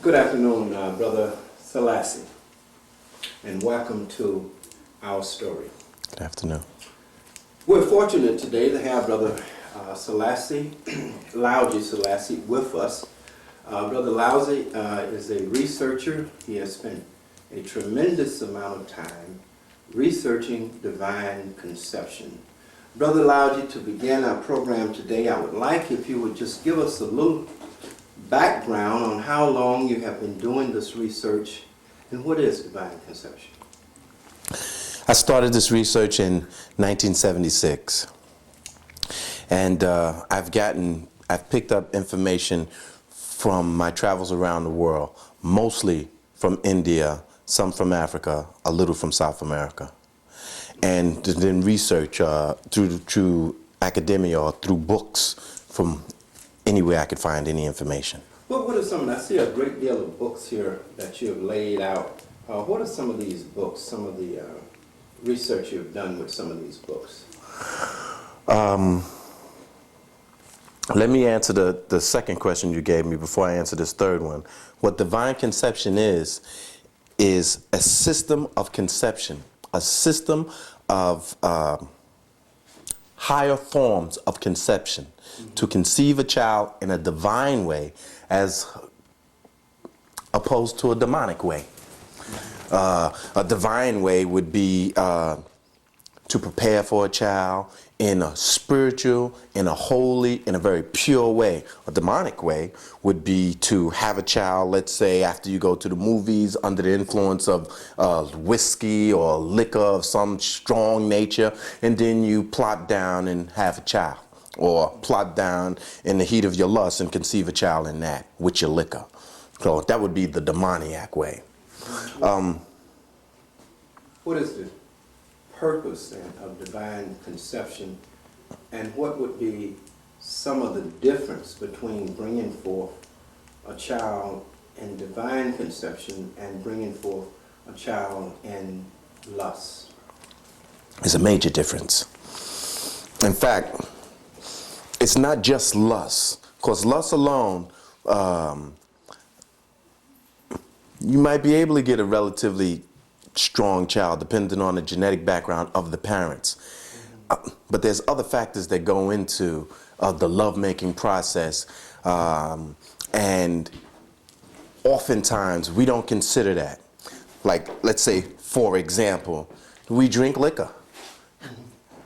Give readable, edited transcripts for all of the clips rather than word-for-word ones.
Good afternoon, Brother Selassie, and welcome to our story. Good afternoon. We're fortunate today to have Brother Selassie, Laudi Selassie, with us. Brother Laudi is a researcher. He has spent a tremendous amount of time researching divine conception. Brother Laudi, to begin our program today, I would like if you would just give us a little background on how long you have been doing this research and what is divine conception. I started this research in 1976, and I've picked up information from my travels around the world, mostly from India, some from Africa, a little from South America, and then research through academia or through books from anywhere I could find any information. Well, what are some of them? I see a great deal of books here that you have laid out. What are some of these books, some of the research you've done with some of these books? Let me answer the second question you gave me before I answer this third one. What divine conception is a system of conception, a system of higher forms of conception, to conceive a child in a divine way as opposed to a demonic way. A divine way would be to prepare for a child in a spiritual, in a holy, in a very pure way. A demonic way would be to have a child, let's say, after you go to the movies under the influence of whiskey or liquor of some strong nature, and then you plot down and have a child, or plot down in the heat of your lust and conceive a child in that with your liquor. So that would be the demoniac way. What is the purpose then of divine conception, and what would be some of the difference between bringing forth a child in divine conception and bringing forth a child in lust? There's a major difference. In fact, it's not just lust, because lust alone, you might be able to get a relatively strong child depending on the genetic background of the parents. But there's other factors that go into the lovemaking process, and oftentimes we don't consider that. Like, let's say, for example, we drink liquor,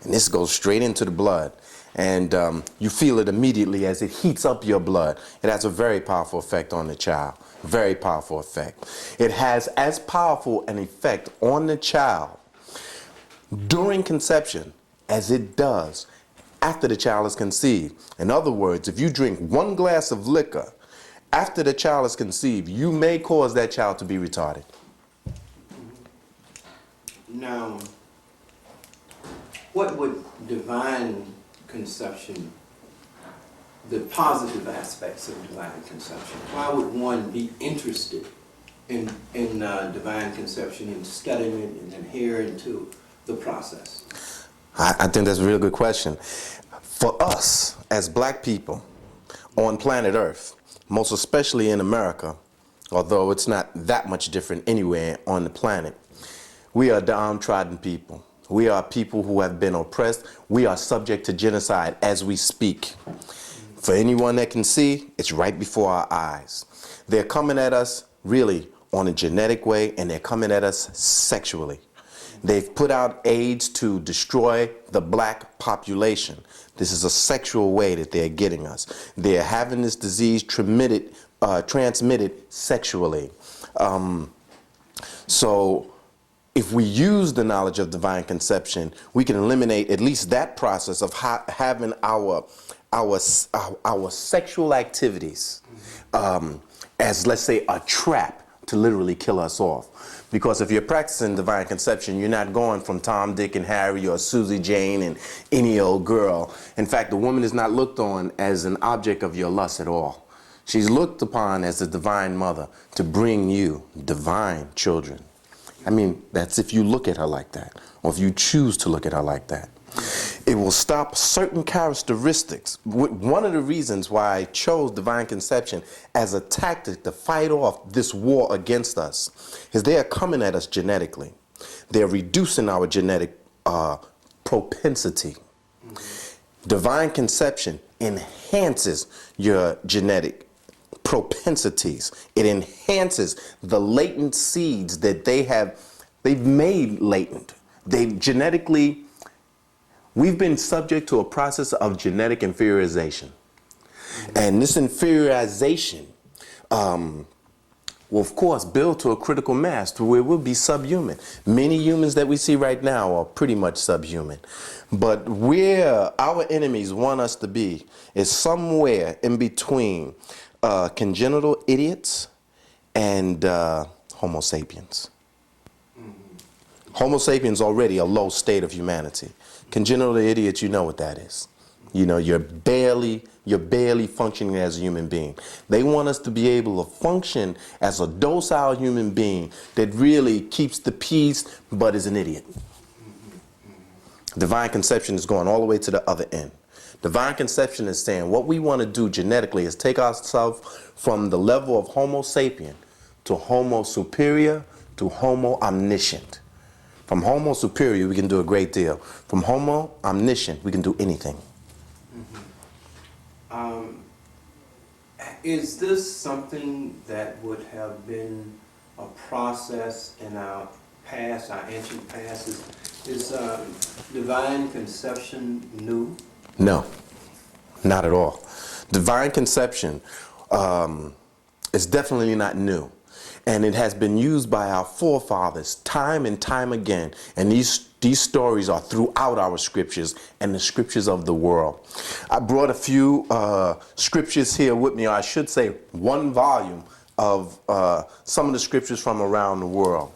and this goes straight into the blood, and you feel it immediately as it heats up your blood. It has a very powerful effect on the child. Very powerful effect. It has as powerful an effect on the child during conception as it does after the child is conceived. In other words, if you drink one glass of liquor after the child is conceived, you may cause that child to be retarded. Now, what would divine conception, the positive aspects of divine conception, why would one be interested in divine conception and studying it and adhering to the process? I think that's a real good question. For us as black people on planet Earth, most especially in America, although it's not that much different anywhere on the planet, we are downtrodden people. We are people who have been oppressed. We are subject to genocide as we speak. For anyone that can see, it's right before our eyes. They're coming at us really on a genetic way, and they're coming at us sexually. They've put out AIDS to destroy the black population. This is a sexual way that they're getting us. They're having this disease transmitted sexually. So if we use the knowledge of divine conception, we can eliminate at least that process of having our sexual activities as, let's say, a trap to literally kill us off. Because if you're practicing divine conception, you're not going from Tom, Dick, and Harry or Susie Jane and any old girl. In fact, the woman is not looked on as an object of your lust at all. She's looked upon as a divine mother to bring you divine children. I mean, that's if you look at her like that, or if you choose to look at her like that. It will stop certain characteristics. One of the reasons why I chose divine conception as a tactic to fight off this war against us is they are coming at us genetically. They're reducing our genetic propensity. Divine conception enhances your genetic propensities. It enhances the latent seeds that they've made latent. They've genetically, we've been subject to a process of genetic inferiorization. And this inferiorization will, of course, build to a critical mass to where we'll be subhuman. Many humans that we see right now are pretty much subhuman. But where our enemies want us to be is somewhere in between congenital idiots and Homo sapiens. Homo sapiens already a low state of humanity. Congenital idiots, you know what that is. You know, you're barely functioning as a human being. They want us to be able to function as a docile human being that really keeps the peace but is an idiot. Divine conception is going all the way to the other end. Divine conception is saying what we want to do genetically is take ourselves from the level of Homo sapien to Homo superior to Homo omniscient. From Homo superior, we can do a great deal. From Homo omniscient, we can do anything. Is this something that would have been a process in our past, our ancient past? Is divine conception new? No, not at all. Divine conception is definitely not new. And it has been used by our forefathers time and time again. And these stories are throughout our scriptures and the scriptures of the world. I brought a few scriptures here with me, or I should say one volume of some of the scriptures from around the world.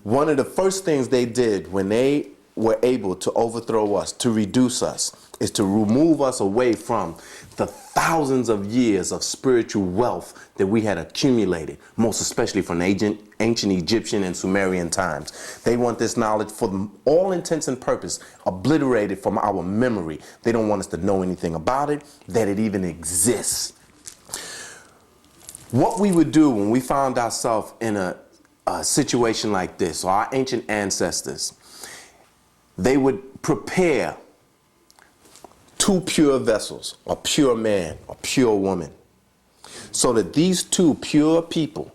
One of the first things they did when they were able to overthrow us, to reduce us, is to remove us away from the thousands of years of spiritual wealth that we had accumulated, most especially from ancient Egyptian and Sumerian times. They want this knowledge, for all intents and purposes, obliterated from our memory. They don't want us to know anything about it, that it even exists. What we would do when we found ourselves in a situation like this, or our ancient ancestors, they would prepare two pure vessels, a pure man, a pure woman, so that these two pure people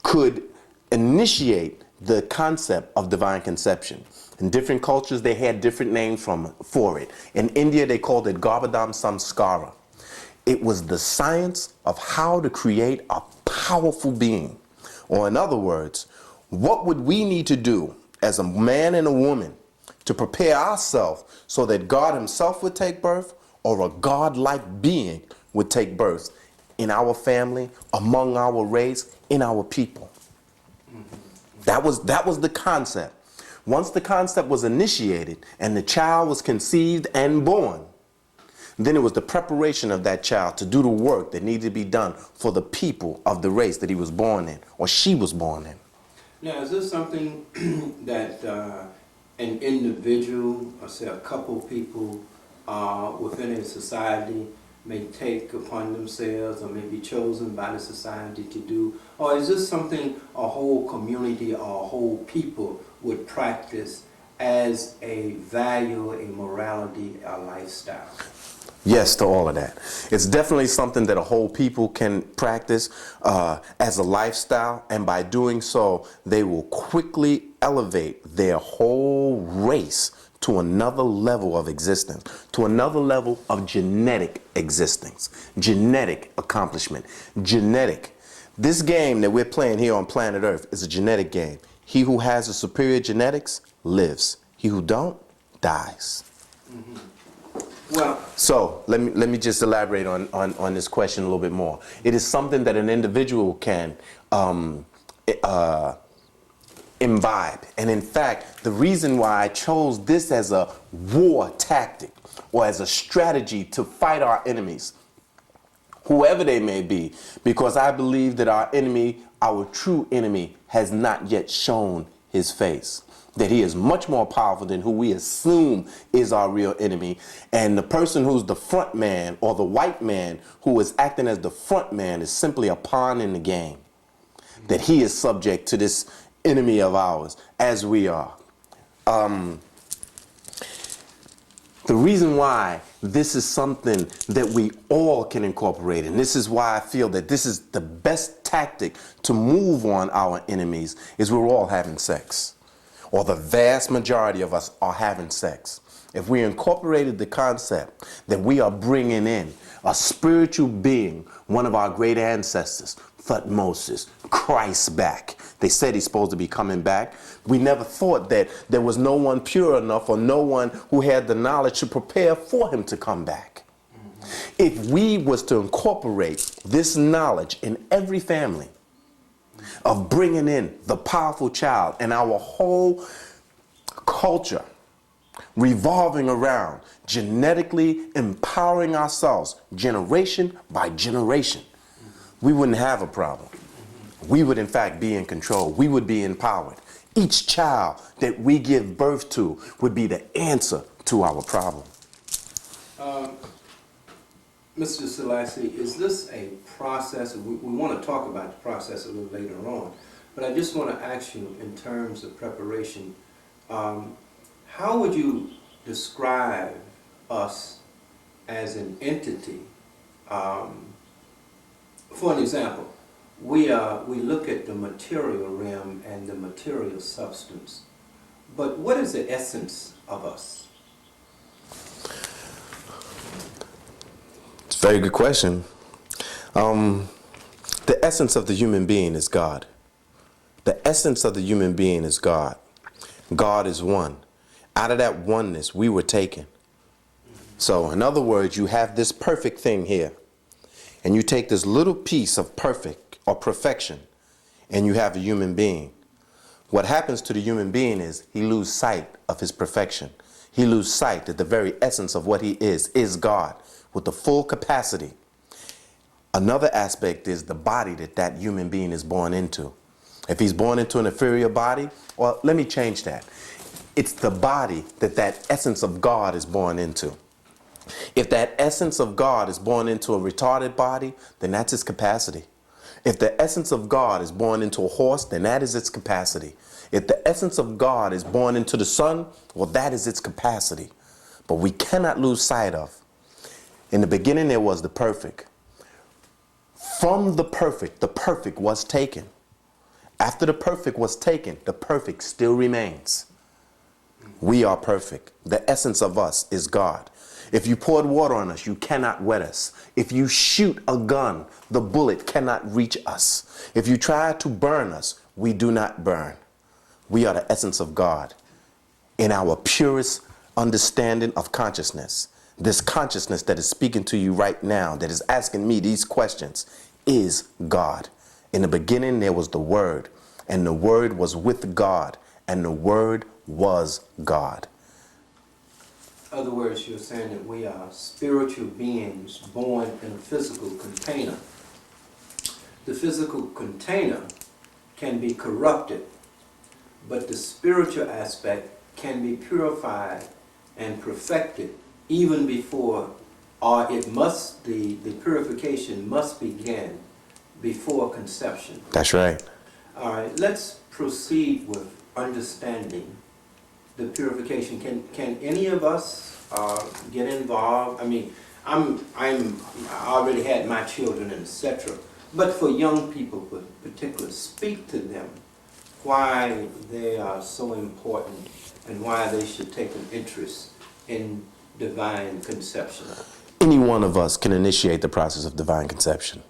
could initiate the concept of divine conception. In different cultures, they had different names for it. In India, they called it Garbhadam Samskara. It was the science of how to create a powerful being. Or in other words, what would we need to do as a man and a woman to prepare ourselves so that God himself would take birth, or a God-like being would take birth in our family, among our race, in our people. That was the concept. Once the concept was initiated and the child was conceived and born, then it was the preparation of that child to do the work that needed to be done for the people of the race that he was born in, or she was born in. Now, is this something that an individual, or say a couple people within a society may take upon themselves, or may be chosen by the society to do? Or is this something a whole community or a whole people would practice as a value, a morality, a lifestyle? Yes to all of that. It's definitely something that a whole people can practice as a lifestyle, and by doing so, they will quickly elevate their whole race to another level of existence, to another level of genetic existence, genetic accomplishment, genetic. This game that we're playing here on planet Earth is a genetic game. He who has the superior genetics lives. He who don't dies. Mm-hmm. Well, so let me just elaborate on this question a little bit more. It is something that an individual can imbibe. And in fact, the reason why I chose this as a war tactic, or as a strategy to fight our enemies, whoever they may be, because I believe that our enemy, our true enemy, has not yet shown his face. that he is much more powerful than who we assume is our real enemy. And the person who's the front man, or the white man who is acting as the front man, is simply a pawn in the game. That he is subject to this enemy of ours, as we are. The reason why this is something that we all can incorporate, and this is why I feel that this is the best tactic to move on our enemies, is we're all having sex. Or the vast majority of us are having sex. If we incorporated the concept that we are bringing in a spiritual being, one of our great ancestors, Thutmose, Christ back. They said he's supposed to be coming back. We never thought that there was no one pure enough or no one who had the knowledge to prepare for him to come back. If we was to incorporate this knowledge in every family of bringing in the powerful child, and our whole culture revolving around genetically empowering ourselves generation by generation, we wouldn't have a problem. We would in fact be in control. We would be empowered. Each child that we give birth to would be the answer to our problem. Mr. Selassie, is this a process? We want to talk about the process a little later on, but I just want to ask you in terms of preparation, how would you describe us as an entity? For an example, we look at the material realm and the material substance, but what is the essence of us? It's a very good question. The essence of the human being is God. The essence of the human being is God. God is one. Out of that oneness, we were taken. So, in other words, you have this perfect thing here, and you take this little piece of perfect or perfection, and you have a human being. What happens to the human being is he loses sight of his perfection. He loses sight that the very essence of what he is God, with the full capacity. Another aspect is the body that that human being is born into. If he's born into an inferior body, well, let me change that. It's the body that that essence of God is born into. If that essence of God is born into a retarded body, then that's its capacity. If the essence of God is born into a horse, then that is its capacity. If the essence of God is born into the sun, well, that is its capacity. But we cannot lose sight of. In the beginning, there was the perfect. From the perfect was taken. After the perfect was taken, the perfect still remains. We are perfect. The essence of us is God. If you poured water on us, you cannot wet us. If you shoot a gun, the bullet cannot reach us. If you try to burn us, we do not burn. We are the essence of God in our purest understanding of consciousness. This consciousness that is speaking to you right now, that is asking me these questions, is God. In the beginning, there was the Word, and the Word was with God, and the Word was God. In other words, you're saying that we are spiritual beings born in a physical container. The physical container can be corrupted, but the spiritual aspect can be purified and perfected even before, or the purification must begin before conception. That's right. All right, let's proceed with understanding the purification. Can any of us get involved? I mean, I already had my children, etc. But for young people, in particular, speak to them why they are so important and why they should take an interest in divine conception. Any one of us can initiate the process of divine conception.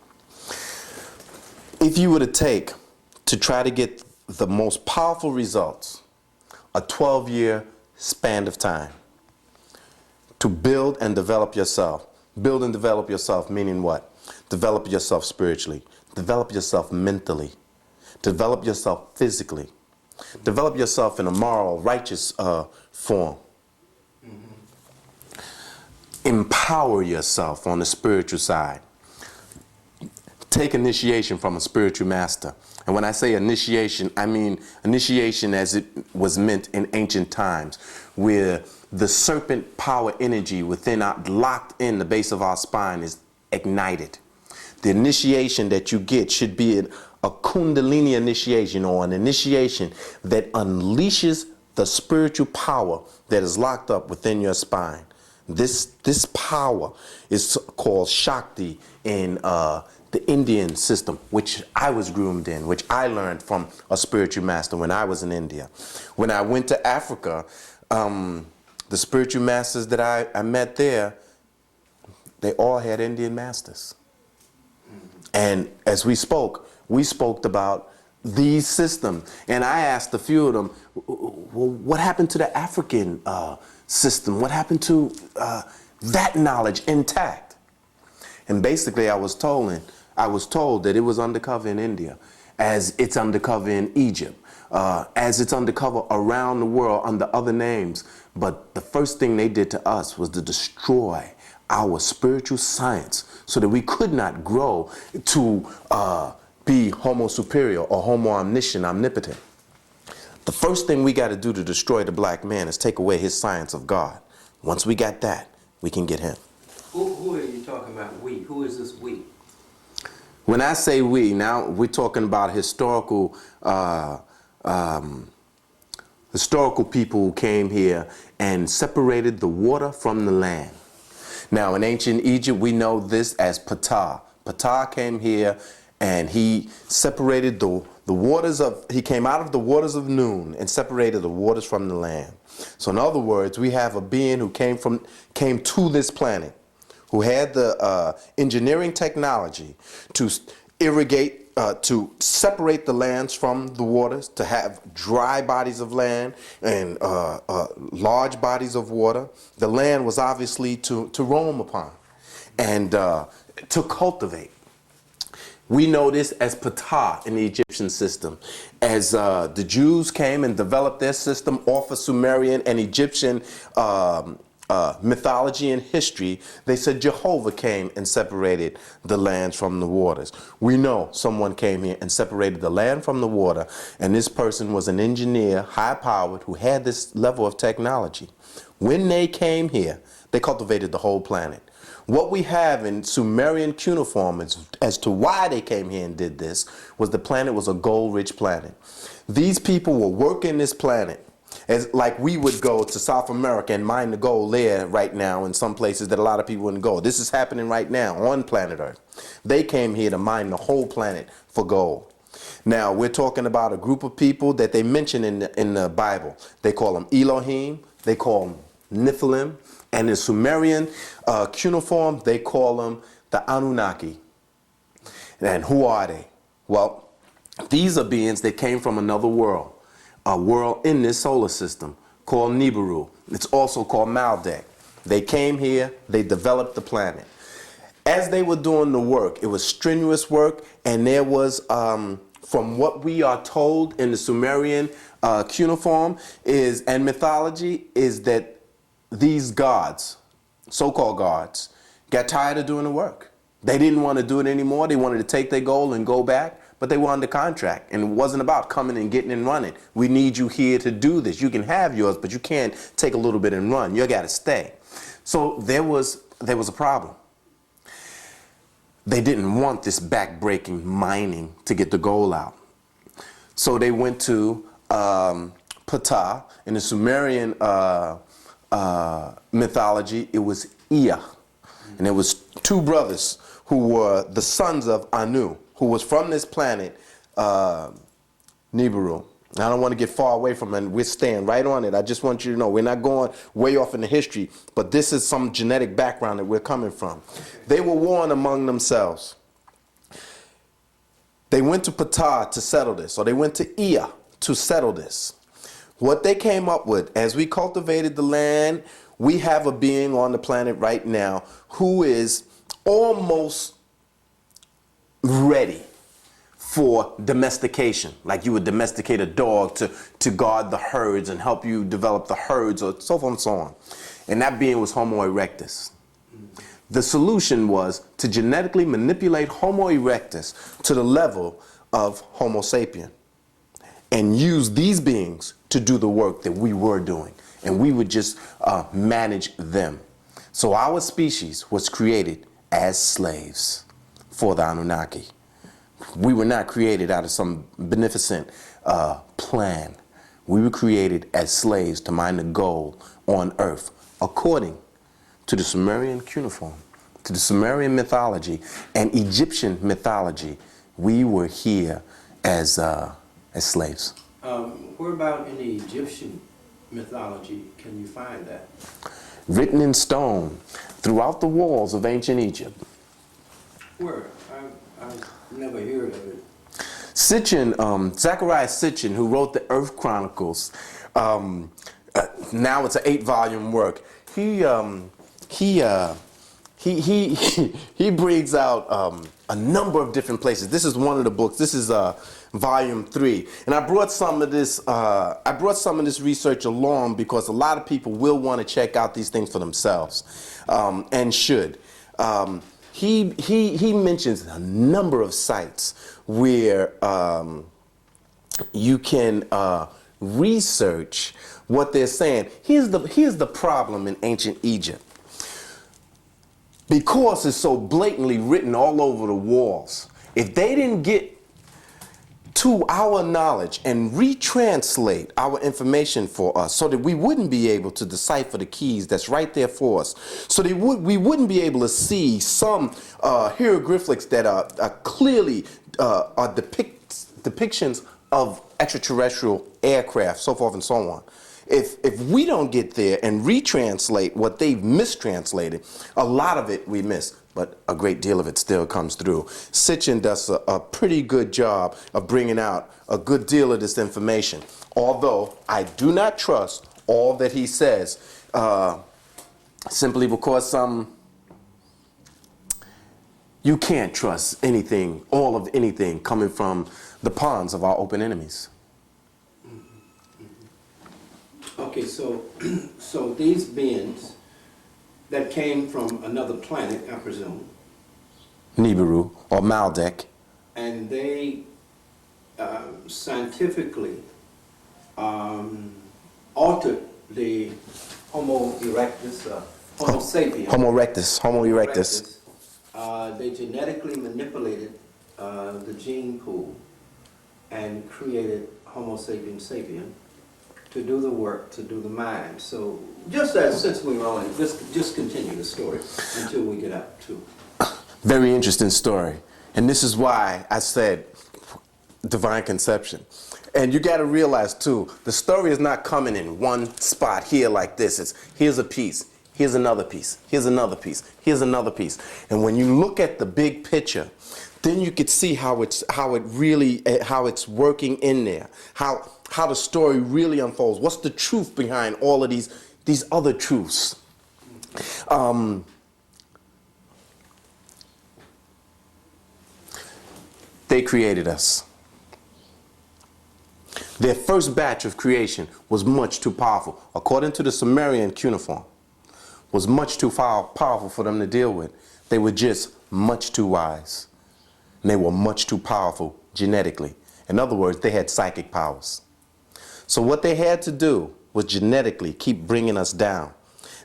If you were to try to get the most powerful results, a 12-year span of time, to build and develop yourself. Build and develop yourself meaning what? Develop yourself spiritually. Develop yourself mentally. Develop yourself physically. Develop yourself in a moral, righteous form. Empower yourself on the spiritual side. take initiation from a spiritual master. And when I say initiation, I mean initiation as it was meant in ancient times, where the serpent power energy within locked in the base of our spine is ignited. The initiation that you get should be a kundalini initiation, or an initiation that unleashes the spiritual power that is locked up within your spine. This power is called Shakti in the Indian system, which I was groomed in, which I learned from a spiritual master when I was in India. When I went to Africa, the spiritual masters that I met there, they all had Indian masters. And as we spoke about these systems. And I asked a few of them, well, what happened to the African system? What happened to that knowledge intact? And basically I was told that it was undercover in India, as it's undercover in Egypt, as it's undercover around the world under other names. But the first thing they did to us was to destroy our spiritual science so that we could not grow to be homo superior or homo omniscient, omnipotent. The first thing we got to do to destroy the black man is take away his science of God. Once we got that, we can get him. Who are you talking about, we? Who is this we? When I say we, now we're talking about historical people who came here and separated the water from the land. Now, in ancient Egypt, we know this as Ptah. Ptah came here and he separated the waters of, he came out of the waters of noon and separated the waters from the land. So in other words, we have a being who came to this planet, who had the engineering technology to irrigate, to separate the lands from the waters, to have dry bodies of land and large bodies of water. The land was obviously to roam upon and to cultivate. We know this as Ptah in the Egyptian system. As the Jews came and developed their system off of Sumerian and Egyptian mythology and history, they said Jehovah came and separated the lands from the waters. We know someone came here and separated the land from the water, and this person was an engineer, high-powered, who had this level of technology. When they came here, they cultivated the whole planet. What we have in Sumerian cuneiform as to why they came here and did this was the planet was a gold-rich planet. These people were working this planet as like we would go to South America and mine the gold there right now in some places that a lot of people wouldn't go. This is happening right now on planet Earth. They came here to mine the whole planet for gold. Now, we're talking about a group of people that they mention in the Bible. They call them Elohim, they call them Nephilim, and in Sumerian cuneiform, they call them the Anunnaki. And who are they? Well, these are beings that came from another world, a world in this solar system called Nibiru. It's also called Maldek. They came here, they developed the planet. As they were doing the work, it was strenuous work, and there was, from what we are told in the Sumerian cuneiform and mythology, is that these gods, so-called gods, got tired of doing the work. They didn't want to do it anymore. They wanted to take their goal and go back, but they were under contract, and it wasn't about coming and getting and running. We need you here to do this. You can have yours, but you can't take a little bit and run. You got to stay. So there was a problem. They didn't want this back-breaking mining to get the gold out. So they went to Ptah. In the Sumerian mythology, it was Ea. And it was two brothers who were the sons of Anu, who was from this planet, Nibiru. I don't want to get far away from it. We're staying right on it. I just want you to know we're not going way off in the history, but this is some genetic background that we're coming from. They were warring among themselves. They went to Ptah to settle this, or they went to Ea to settle this. What they came up with, as we cultivated the land, we have a being on the planet right now who is almost ready for domestication, like you would domesticate a dog to guard the herds and help you develop the herds, or so forth and so on. And that being was Homo erectus. The solution was to genetically manipulate Homo erectus to the level of Homo sapien and use these beings to do the work that we were doing. And we would just manage them. So our species was created as slaves for the Anunnaki. We were not created out of some beneficent plan. We were created as slaves to mind the goal on earth, according to the Sumerian cuneiform, to the Sumerian mythology and Egyptian mythology. We were here as slaves. Where about in the Egyptian mythology can you find that? Written in stone throughout the walls of ancient Egypt. Where? I've never heard of it. Sitchin, Zachariah Sitchin, who wrote the Earth Chronicles, now it's an 8-volume work. He brings out a number of different places. This is one of the books. This is volume 3, and I brought some of this. I brought some of this research along because a lot of people will want to check out these things for themselves, and should. He mentions a number of sites where you can research what they're saying. Here's the problem in ancient Egypt. Because it's so blatantly written all over the walls, if they didn't get to our knowledge and retranslate our information for us so that we wouldn't be able to decipher the keys that's right there for us, so we wouldn't be able to see some hieroglyphics that are clearly depictions of extraterrestrial aircraft, so forth and so on. If we don't get there and retranslate what they've mistranslated, a lot of it we miss, but a great deal of it still comes through. Sitchin does a pretty good job of bringing out a good deal of this information, although I do not trust all that he says, simply because you can't trust anything, all of anything coming from the ponds of our open enemies. Okay, so so these beings that came from another planet, I presume, Nibiru or Maldek, and they scientifically altered the Homo erectus, Homo sapien. Homo erectus, Homo erectus. They genetically manipulated the gene pool and created Homo sapien sapien to do the work, to do the mind. So just as, since we were on it, just continue the story until we get up to. Very interesting story. And this is why I said divine conception. And you got to realize too, the story is not coming in one spot here like this. It's here's a piece, here's another piece, here's another piece, here's another piece. And when you look at the big picture, then you could see how it's working in there, how the story really unfolds. What's the truth behind all of these other truths? They created us. Their first batch of creation was much too powerful, according to the Sumerian cuneiform, was much too powerful for them to deal with. They were just much too wise. And they were much too powerful genetically. In other words, they had psychic powers. So what they had to do was genetically keep bringing us down.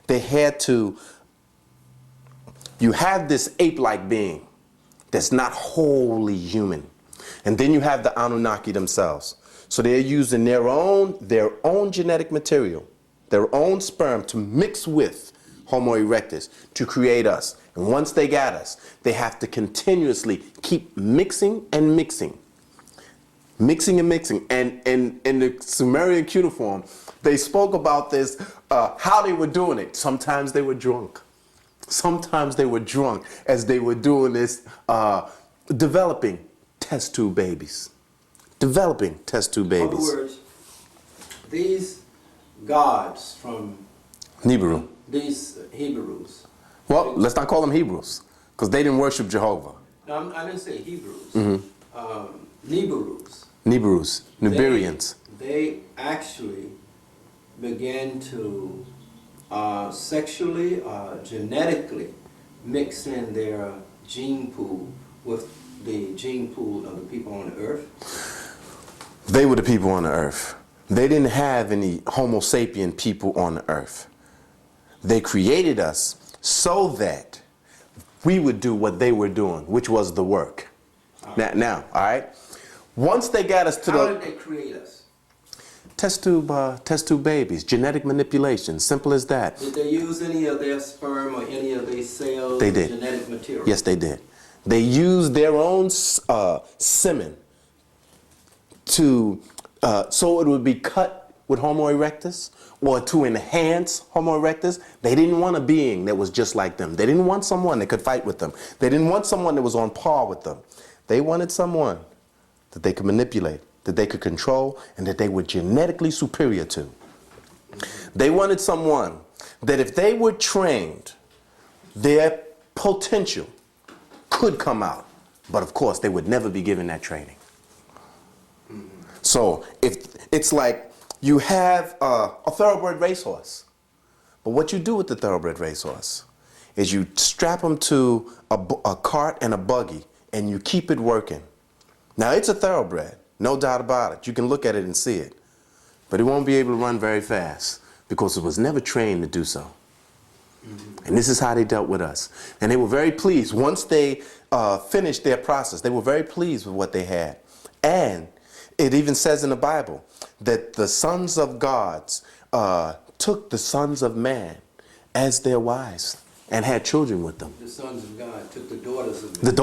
They had to, you have this ape-like being that's not wholly human. And then you have the Anunnaki themselves. So they're using their own genetic material, their own sperm to mix with Homo erectus to create us. And once they got us, they have to continuously keep mixing and mixing. Mixing and mixing. And in the Sumerian cuneiform, they spoke about this, how they were doing it. Sometimes they were drunk. Sometimes they were drunk as they were doing this, developing test tube babies. Developing test tube babies. In other words, these gods from Nibiru. These Hebrews. Well, let's not call them Hebrews, because they didn't worship Jehovah. No, I didn't say Hebrews. Mm-hmm. Nibiru's. Nibiru's, Nuberians. They actually began to sexually, genetically mix in their gene pool with the gene pool of the people on the earth? They were the people on the earth. They didn't have any Homo sapien people on the earth. They created us so that we would do what they were doing, which was the work. Now, all right? Once they got us to How did they create us? test tube babies, genetic manipulation, simple as that. Did they use any of their sperm or any of their cells? They did. Genetic material? Yes, they did. They used their own semen to, so it would be cut with Homo erectus or to enhance Homo erectus. They didn't want a being that was just like them. They didn't want someone that could fight with them. They didn't want someone that was on par with them. They wanted someone that they could manipulate, that they could control, and that they were genetically superior to. They wanted someone that if they were trained, their potential could come out. But of course, they would never be given that training. So if it's like you have a thoroughbred racehorse, but what you do with the thoroughbred racehorse is you strap them to a cart and a buggy, and you keep it working. Now, it's a thoroughbred, no doubt about it. You can look at it and see it. But it won't be able to run very fast because it was never trained to do so. And this is how they dealt with us. And they were very pleased. Once they finished their process, they were very pleased with what they had. And it even says in the Bible that the sons of gods took the sons of man as their wives and had children with them. The sons of God took the daughters of man. The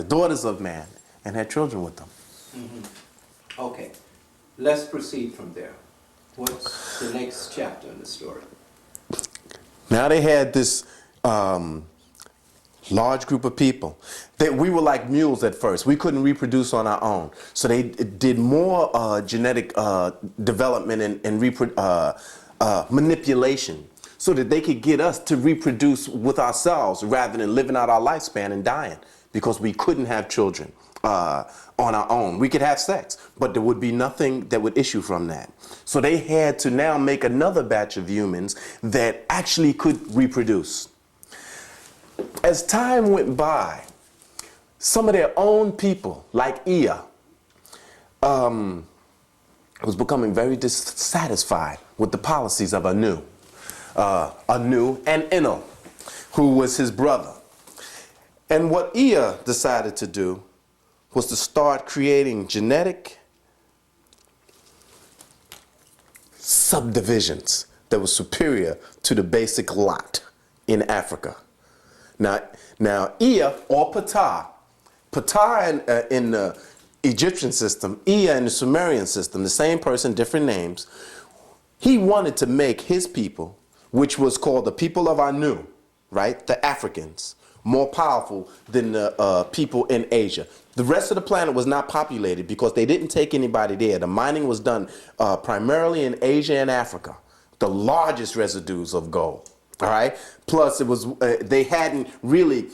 daughters of man, and had children with them. Okay, let's proceed from there. What's the next chapter in the story? Now they had this large group of people. We were like mules at first. We couldn't reproduce on our own. So they did more genetic development and manipulation so that they could get us to reproduce with ourselves rather than living out our lifespan and dying because we couldn't have children on our own. We could have sex, but there would be nothing that would issue from that. So they had to now make another batch of humans that actually could reproduce. As time went by, some of their own people, like Ea, was becoming very dissatisfied with the policies of Anu and Eno, who was his brother. And what Ea decided to do was to start creating genetic subdivisions that were superior to the basic lot in Africa. Now Ea or Ptah in the Egyptian system, Ea in the Sumerian system, the same person, different names. He wanted to make his people, which was called the people of Anu, right, the Africans, more powerful than the people in Asia. The rest of the planet was not populated because they didn't take anybody there. The mining was done primarily in Asia and Africa, the largest residues of gold. All right. Plus, it was they hadn't really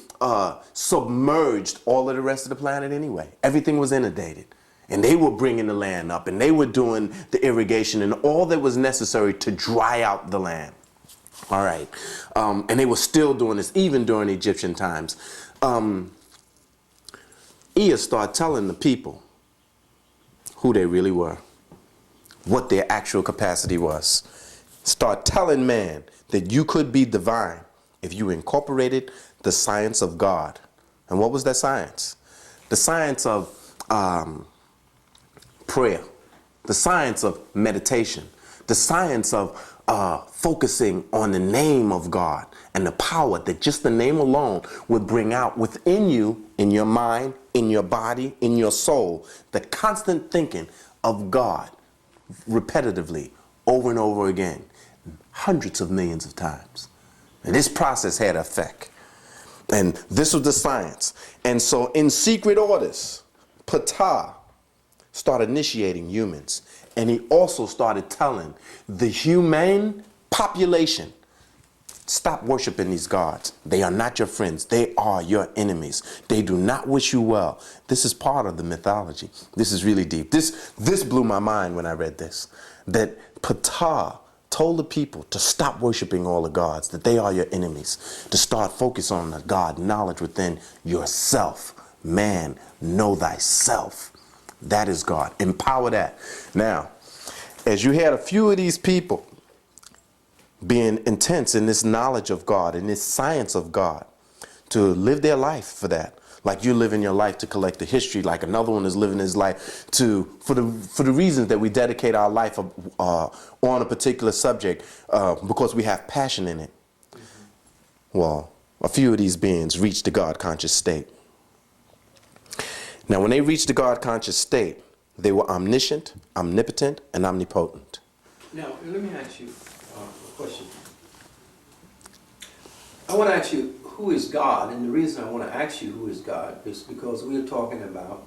submerged all of the rest of the planet anyway. Everything was inundated, and they were bringing the land up, and they were doing the irrigation and all that was necessary to dry out the land. All right, and they were still doing this even during Egyptian times. Ea started telling the people who they really were, what their actual capacity was. Start telling man that you could be divine if you incorporated the science of God. And what was that science? The science of prayer, the science of meditation, the science of focusing on the name of God and the power that just the name alone would bring out within you, in your mind, in your body, in your soul, the constant thinking of God repetitively over and over again, hundreds of millions of times. And this process had effect. And this was the science. And so in secret orders, Ptah started initiating humans. And he also started telling the humane population, stop worshiping these gods. They are not your friends. They are your enemies. They do not wish you well. This is part of the mythology. This is really deep. This blew my mind when I read this, that Ptah told the people to stop worshiping all the gods, that they are your enemies, to start focus on the God knowledge within yourself. Man, know thyself. That is God. Empower that. Now, as you had a few of these people being intense in this knowledge of God, in this science of God, to live their life for that. Like you're living your life to collect the history, like another one is living his life for the reasons that we dedicate our life on a particular subject because we have passion in it. Well, a few of these beings reach the God conscious state. Now, when they reached the God conscious state, they were omniscient, omnipotent, and omnipotent. Now, let me ask you a question. I want to ask you, who is God? And the reason I want to ask you who is God is because we're talking about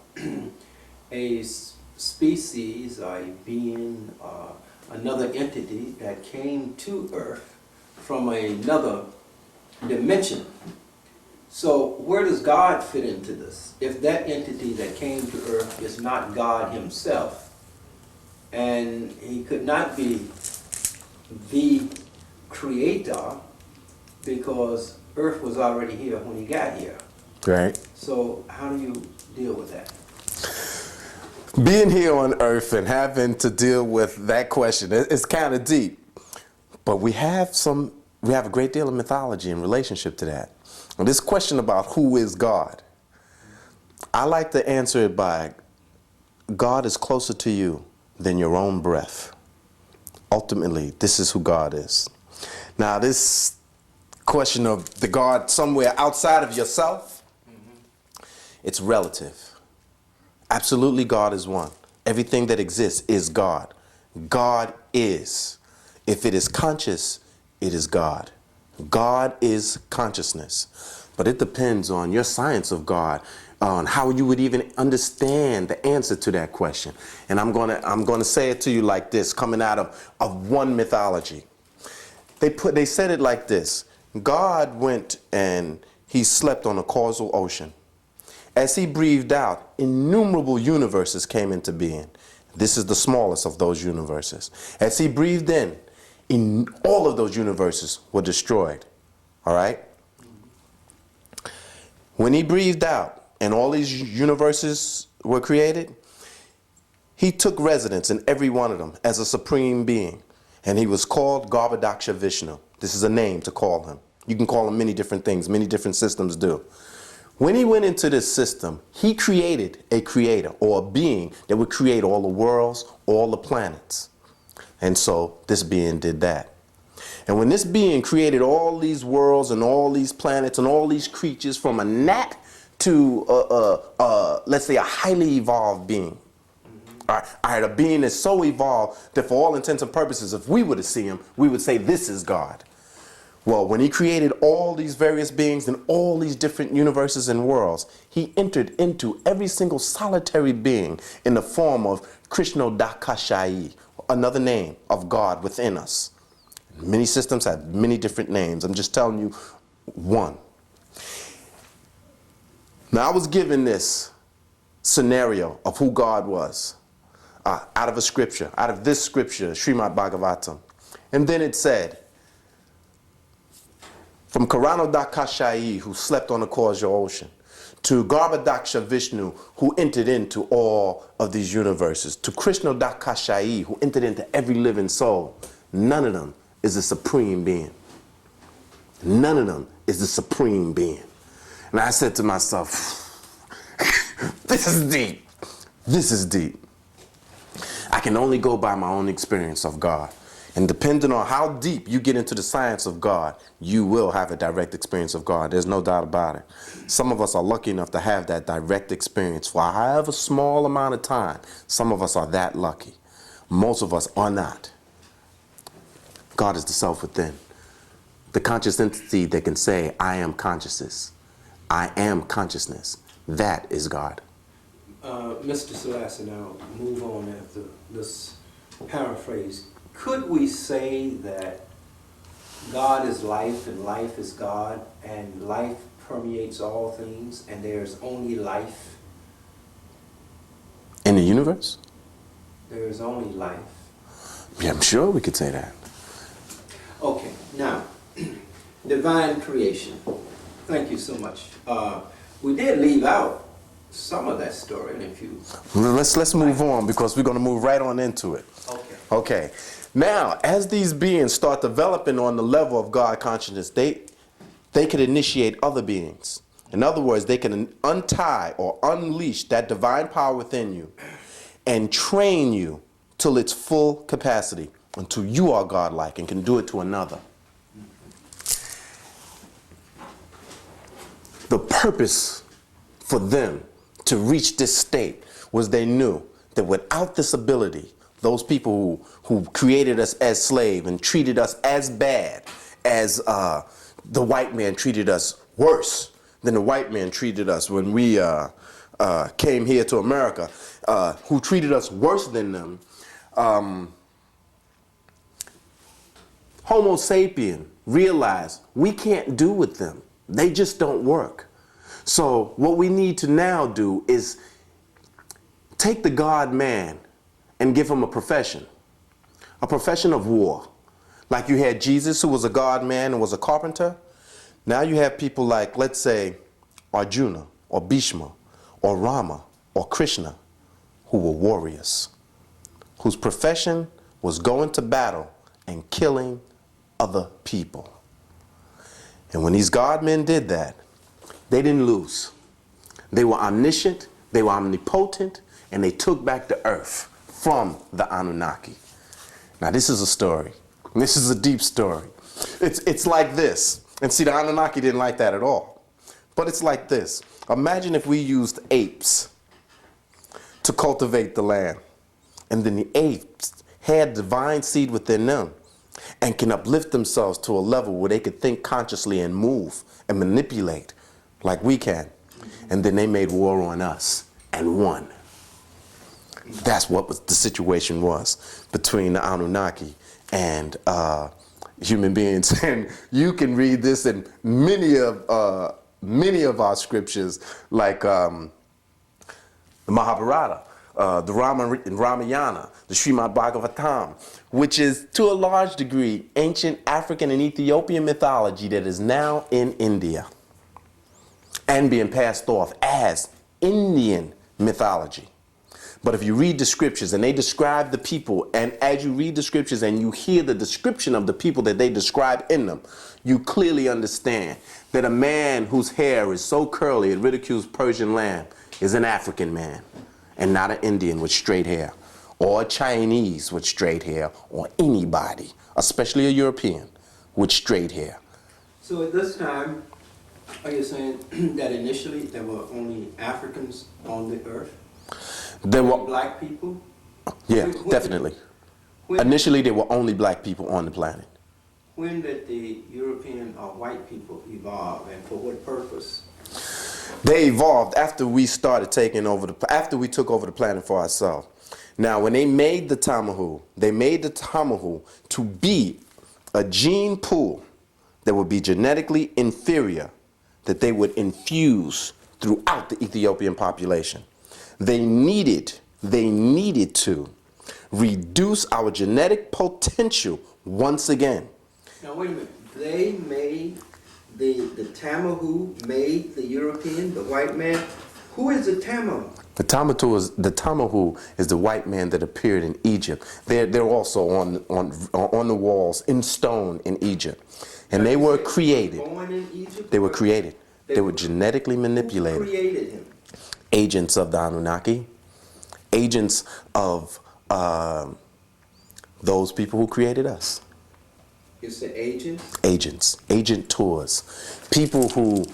a species, a being, another entity that came to Earth from another dimension. So where does God fit into this? If that entity that came to Earth is not God himself, and he could not be the creator because Earth was already here when he got here. Right. So how do you deal with that? Being here on Earth and having to deal with that question, it's kind of deep. But we have a great deal of mythology in relationship to that. And this question about who is God, I like to answer it by, God is closer to you than your own breath. Ultimately, this is who God is. Now, this question of the God somewhere outside of yourself, it's relative. Absolutely, God is one. Everything that exists is God. God is. If it is conscious, it is God. God is consciousness. But it depends on your science of God, on how you would even understand the answer to that question. And I'm gonna say it to you like this, coming out of one mythology. They said it like this. God went and he slept on a causal ocean. As he breathed out, innumerable universes came into being. This is the smallest of those universes. As he breathed in all of those universes were destroyed. All right? When he breathed out and all these universes were created, he took residence in every one of them as a supreme being. And he was called Garbhodaksha Vishnu. This is a name to call him. You can call him many different things. Many different systems do. When he went into this system, he created a creator or a being that would create all the worlds, all the planets. And so this being did that. And when this being created all these worlds and all these planets and all these creatures from a gnat to, let's say, a highly evolved being. All right, a being that's so evolved that for all intents and purposes, if we were to see him, we would say this is God. Well, when he created all these various beings and all these different universes and worlds, he entered into every single solitary being in the form of Krishnodakashayi, another name of God within us. Many systems have many different names. I'm just telling you one. Now, I was given this scenario of who God was out of a scripture, out of this scripture, Srimad Bhagavatam. And then it said, from Karanodakashayi, who slept on the causal ocean, to Garbhodaksha Vishnu, who entered into all of these universes, to Krishnodakashayi, who entered into every living soul. None of them is a supreme being. None of them is the supreme being. And I said to myself, this is deep. This is deep. I can only go by my own experience of God. And depending on how deep you get into the science of God, you will have a direct experience of God. There's no doubt about it. Some of us are lucky enough to have that direct experience for however small amount of time. Some of us are that lucky. Most of us are not. God is the self within. The conscious entity that can say, I am consciousness. I am consciousness. That is God. Mr. Selassie, now move on after this paraphrase. Could we say that God is life and life is God and life permeates all things and there's only life? In the universe? There is only life. Yeah, I'm sure we could say that. Okay, now, divine creation. Thank you so much. We did leave out some of that story, and if you... Let's move on, because we're going to move right on into it. Okay. Okay. Now, as these beings start developing on the level of God consciousness, they could initiate other beings. In other words, they can untie or unleash that divine power within you and train you till its full capacity, until you are godlike and can do it to another. The purpose for them to reach this state was they knew that without this ability, those people who created us as slaves and treated us as bad as the white man treated us, worse than the white man treated us when we came here to America, who treated us worse than them, Homo sapien realized we can't do with them. They just don't work. So what we need to now do is take the God man and give him a profession of war. Like you had Jesus, who was a God man and was a carpenter. Now you have people like, let's say, Arjuna or Bhishma or Rama or Krishna, who were warriors, whose profession was going to battle and killing other people. And when these God men did that, they didn't lose. They were omniscient, they were omnipotent, and they took back the earth from the Anunnaki. Now this is a story. This is a deep story. It's like this. And see, the Anunnaki didn't like that at all. But it's like this. Imagine if we used apes to cultivate the land. And then the apes had divine seed within them and can uplift themselves to a level where they could think consciously and move and manipulate like we can. And then they made war on us and won. That's what the situation was between the Anunnaki and human beings. And you can read this in many of our scriptures, like the Mahabharata, the Ramayana, the Srimad Bhagavatam, which is to a large degree ancient African and Ethiopian mythology that is now in India and being passed off as Indian mythology. But if you read the scriptures and they describe the people, and as you read the scriptures and you hear the description of the people that they describe in them, you clearly understand that a man whose hair is so curly it ridicules Persian lamb is an African man and not an Indian with straight hair, or a Chinese with straight hair, or anybody, especially a European with straight hair. So at this time, are you saying that initially there were only Africans on the earth? There were black people? Yeah, definitely. Initially, there were only black people on the planet. When did the European or white people evolve, and for what purpose? They evolved after we started taking over after we took over the planet for ourselves. Now, when they made the Tamahu, to be a gene pool that would be genetically inferior, that they would infuse throughout the Ethiopian population. They needed to reduce our genetic potential once again. Now wait a minute. They made the Tamahu made the European, the white man. Who is the Tamahu? The Tamahu is the white man that appeared in Egypt. They're also on the walls in stone in Egypt, and they were created. Born in Egypt? They were created. They were genetically manipulated. Who created him? Agents of the Anunnaki, agents of those people who created us. You said agents? Agents, agent tours, people who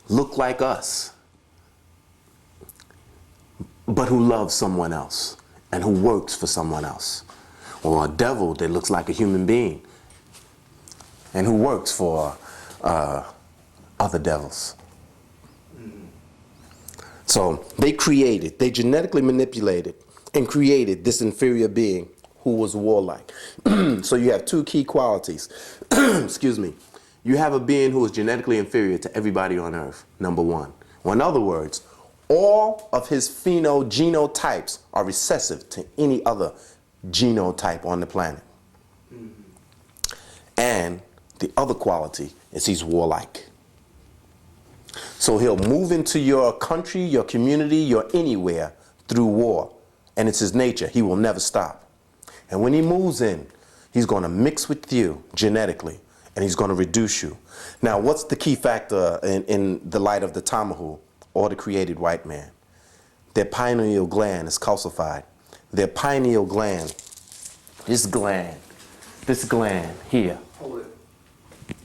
look like us, but who love someone else and who works for someone else. Or a devil that looks like a human being and who works for other devils. So they genetically manipulated and created this inferior being who was warlike. So you have two key qualities. Excuse me. You have a being who is genetically inferior to everybody on earth, number one. Or in other words, all of his genotypes are recessive to any other genotype on the planet. And the other quality is he's warlike. So he'll move into your country, your community, your anywhere through war. And it's his nature. He will never stop. And when he moves in, he's going to mix with you genetically, and he's going to reduce you. Now, what's the key factor in the light of the Tamahu, or the created white man? Their pineal gland is calcified. Their pineal gland, this gland here, Hold it.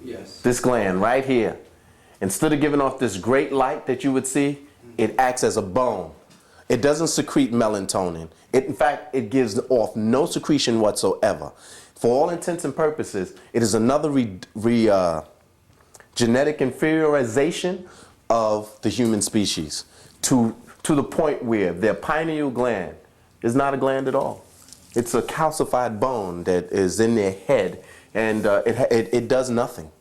Yes. this gland right here, instead of giving off this great light that you would see, it acts as a bone. It doesn't secrete melatonin. In fact, it gives off no secretion whatsoever. For all intents and purposes, it is another genetic inferiorization of the human species to the point where their pineal gland is not a gland at all. It's a calcified bone that is in their head, and it does nothing.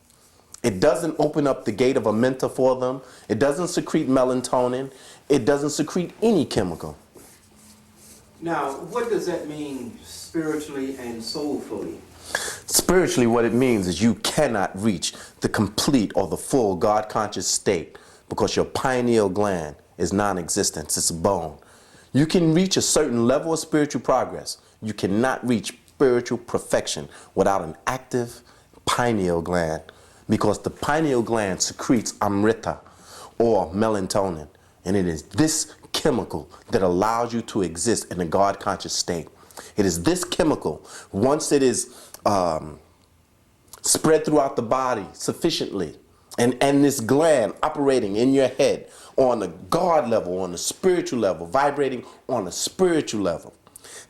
It doesn't open up the gate of a mentor for them. It doesn't secrete melatonin. It doesn't secrete any chemical. Now, what does that mean spiritually and soulfully? Spiritually, what it means is you cannot reach the complete or the full God-conscious state because your pineal gland is non-existent. It's a bone. You can reach a certain level of spiritual progress. You cannot reach spiritual perfection without an active pineal gland, because the pineal gland secretes amrita, or melatonin, and it is this chemical that allows you to exist in a God-conscious state. It is this chemical, once it is spread throughout the body sufficiently, and this gland operating in your head on the God level, on the spiritual level, vibrating on a spiritual level,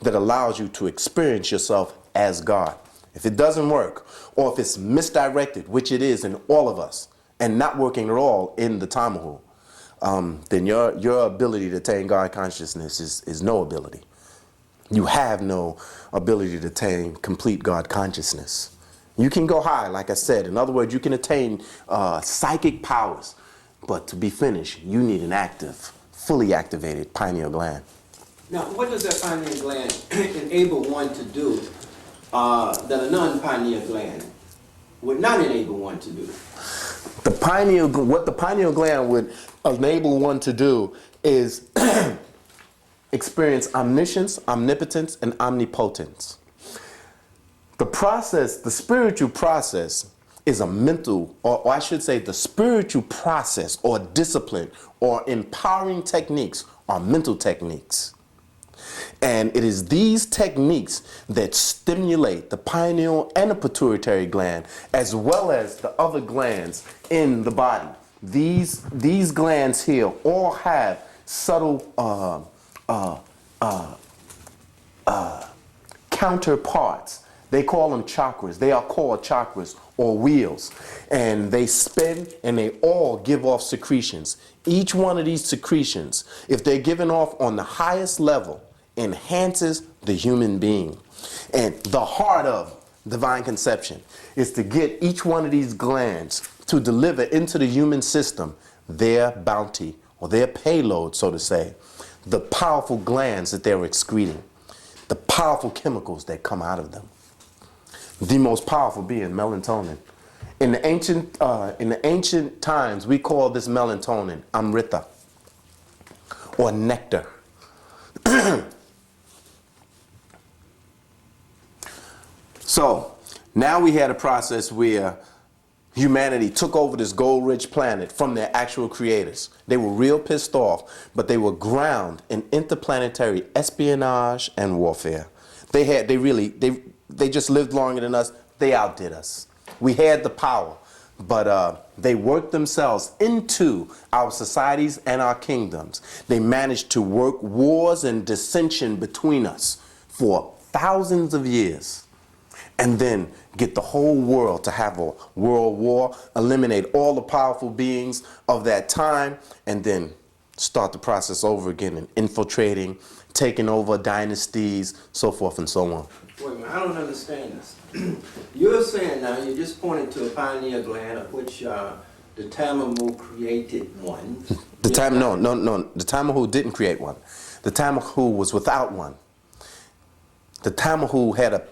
that allows you to experience yourself as God. If it doesn't work, or if it's misdirected, which it is in all of us, and not working at all in the Tamahu, then your ability to attain God consciousness is no ability. You have no ability to attain complete God consciousness. You can go high, like I said. In other words, you can attain psychic powers, but to be finished, you need an active, fully activated pineal gland. Now, what does that pineal gland enable one to do that a non-pineal gland would not enable one to do? What the pineal gland would enable one to do is experience omniscience, omnipotence, and omnipotence. The process, the spiritual process, is a mental, or I should say the spiritual process or discipline or empowering techniques are mental techniques. And it is these techniques that stimulate the pineal and the pituitary gland, as well as the other glands in the body. These glands here all have subtle counterparts. They call them chakras. They are called chakras or wheels. And they spin and they all give off secretions. Each one of these secretions, if they're given off on the highest level, enhances the human being. And the heart of divine conception is to get each one of these glands to deliver into the human system their bounty, or their payload, so to say, the powerful glands that they're excreting, the powerful chemicals that come out of them. The most powerful being melatonin. In the ancient times, we call this melatonin amrita, or nectar. So now we had a process where humanity took over this gold-rich planet from their actual creators. They were real pissed off, but they were ground in interplanetary espionage and warfare. They just lived longer than us. They outdid us. We had the power, but they worked themselves into our societies and our kingdoms. They managed to work wars and dissension between us for thousands of years, and then get the whole world to have a world war, eliminate all the powerful beings of that time, and then start the process over again and infiltrating, taking over dynasties, so forth and so on. Wait a minute, I don't understand this. You're saying now, you just pointed to a pineal gland of which the Tamahu created one. The Tamahu didn't create one. The Tamahu was without one. The Tamahu had a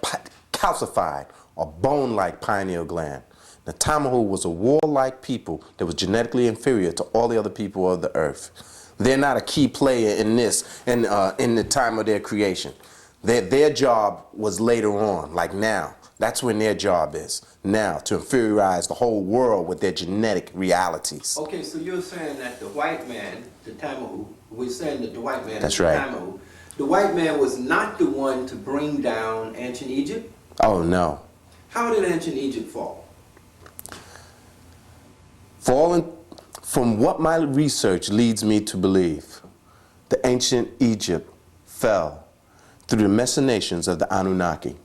calcified or bone-like pineal gland. The Tamahu was a warlike people that was genetically inferior to all the other people of the earth. They're not a key player in this in the time of their creation. Their job was later on, like now. That's when their job is, now, to inferiorize the whole world with their genetic realities. Okay, so you're saying that the white man, the Tamahu, we're saying that the white man That's is the right. Tamahu. The white man was not the one to bring down ancient Egypt? Oh, no. How did ancient Egypt fall? Fallen, from what my research leads me to believe, the ancient Egypt fell through the machinations of the Anunnaki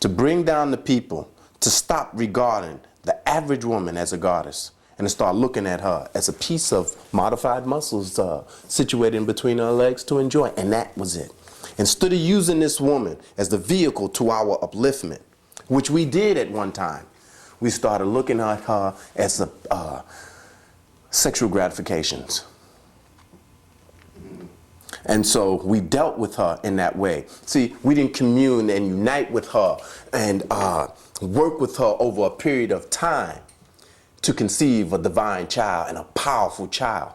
to bring down the people, to stop regarding the average woman as a goddess and to start looking at her as a piece of modified muscles situated in between her legs to enjoy. And that was it. Instead of using this woman as the vehicle to our upliftment, which we did at one time, we started looking at her as a sexual gratifications. And so we dealt with her in that way. See, we didn't commune and unite with her and work with her over a period of time to conceive a divine child and a powerful child.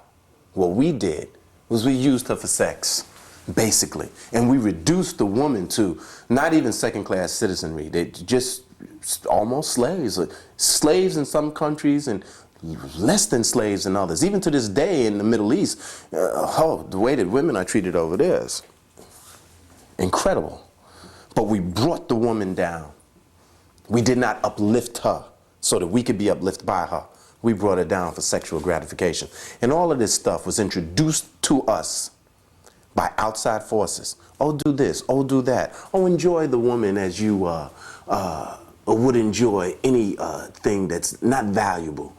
What we did was we used her for sex, basically. And we reduced the woman to not even second-class citizenry. They just almost slaves. Slaves in some countries and less than slaves in others. Even to this day in the Middle East, the way that women are treated over there is incredible. But we brought the woman down. We did not uplift her so that we could be uplifted by her. We brought her down for sexual gratification. And all of this stuff was introduced to us by outside forces. Oh, do this. Oh, do that. Oh, enjoy the woman as you would enjoy any thing that's not valuable.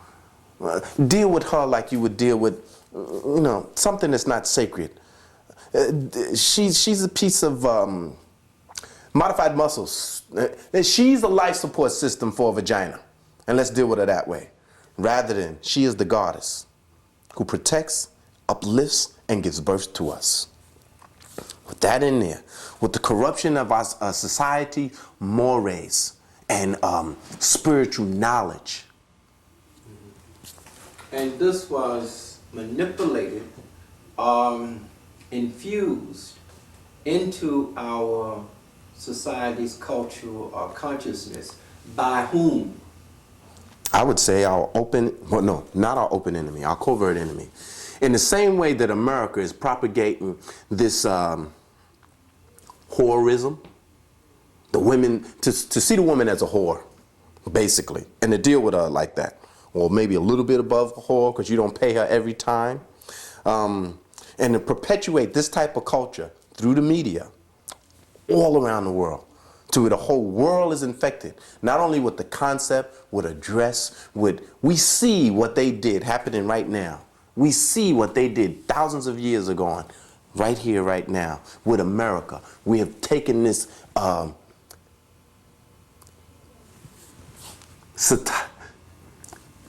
Deal with her like you would deal with, something that's not sacred. She's a piece of modified muscles. She's a life support system for a vagina. And let's deal with her that way. Rather than she is the goddess who protects, uplifts, and gives birth to us. With that in there, with the corruption of our society, mores, and spiritual knowledge. And this was manipulated, infused into our society's cultural consciousness. By whom? I would say our not our open enemy, our covert enemy. In the same way that America is propagating this whoreism, the women, to see the woman as a whore, basically, and to deal with her like that. Or maybe a little bit above a whore because you don't pay her every time. And to perpetuate this type of culture through the media all around the world, to where the whole world is infected, not only with the concept, with a dress, we see what they did happening right now. We see what they did thousands of years ago on, right here, right now, with America. We have taken this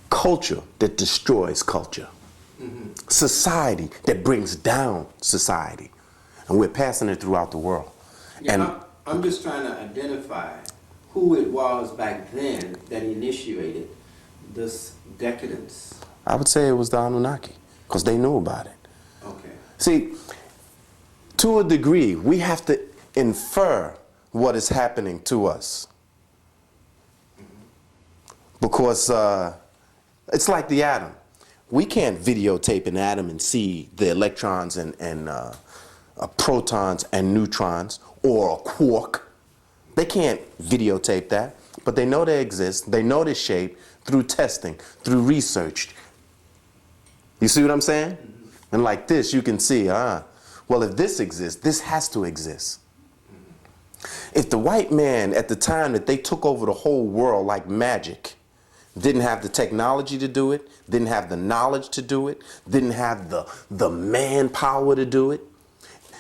culture that destroys culture. Society that brings down society. And we're passing it throughout the world. Yeah, And I'm just trying to identify who it was back then that initiated this decadence. I would say it was the Anunnaki, because they knew about it. Okay. See, to a degree, we have to infer what is happening to us. Because it's like the atom. We can't videotape an atom and see the electrons and protons and neutrons, or a quark. They can't videotape that, but they know they exist. They know their shape through testing, through research. You see what I'm saying? And like this, you can see, well, if this exists, this has to exist. If the white man at the time that they took over the whole world like magic didn't have the technology to do it, didn't have the knowledge to do it, didn't have the manpower to do it,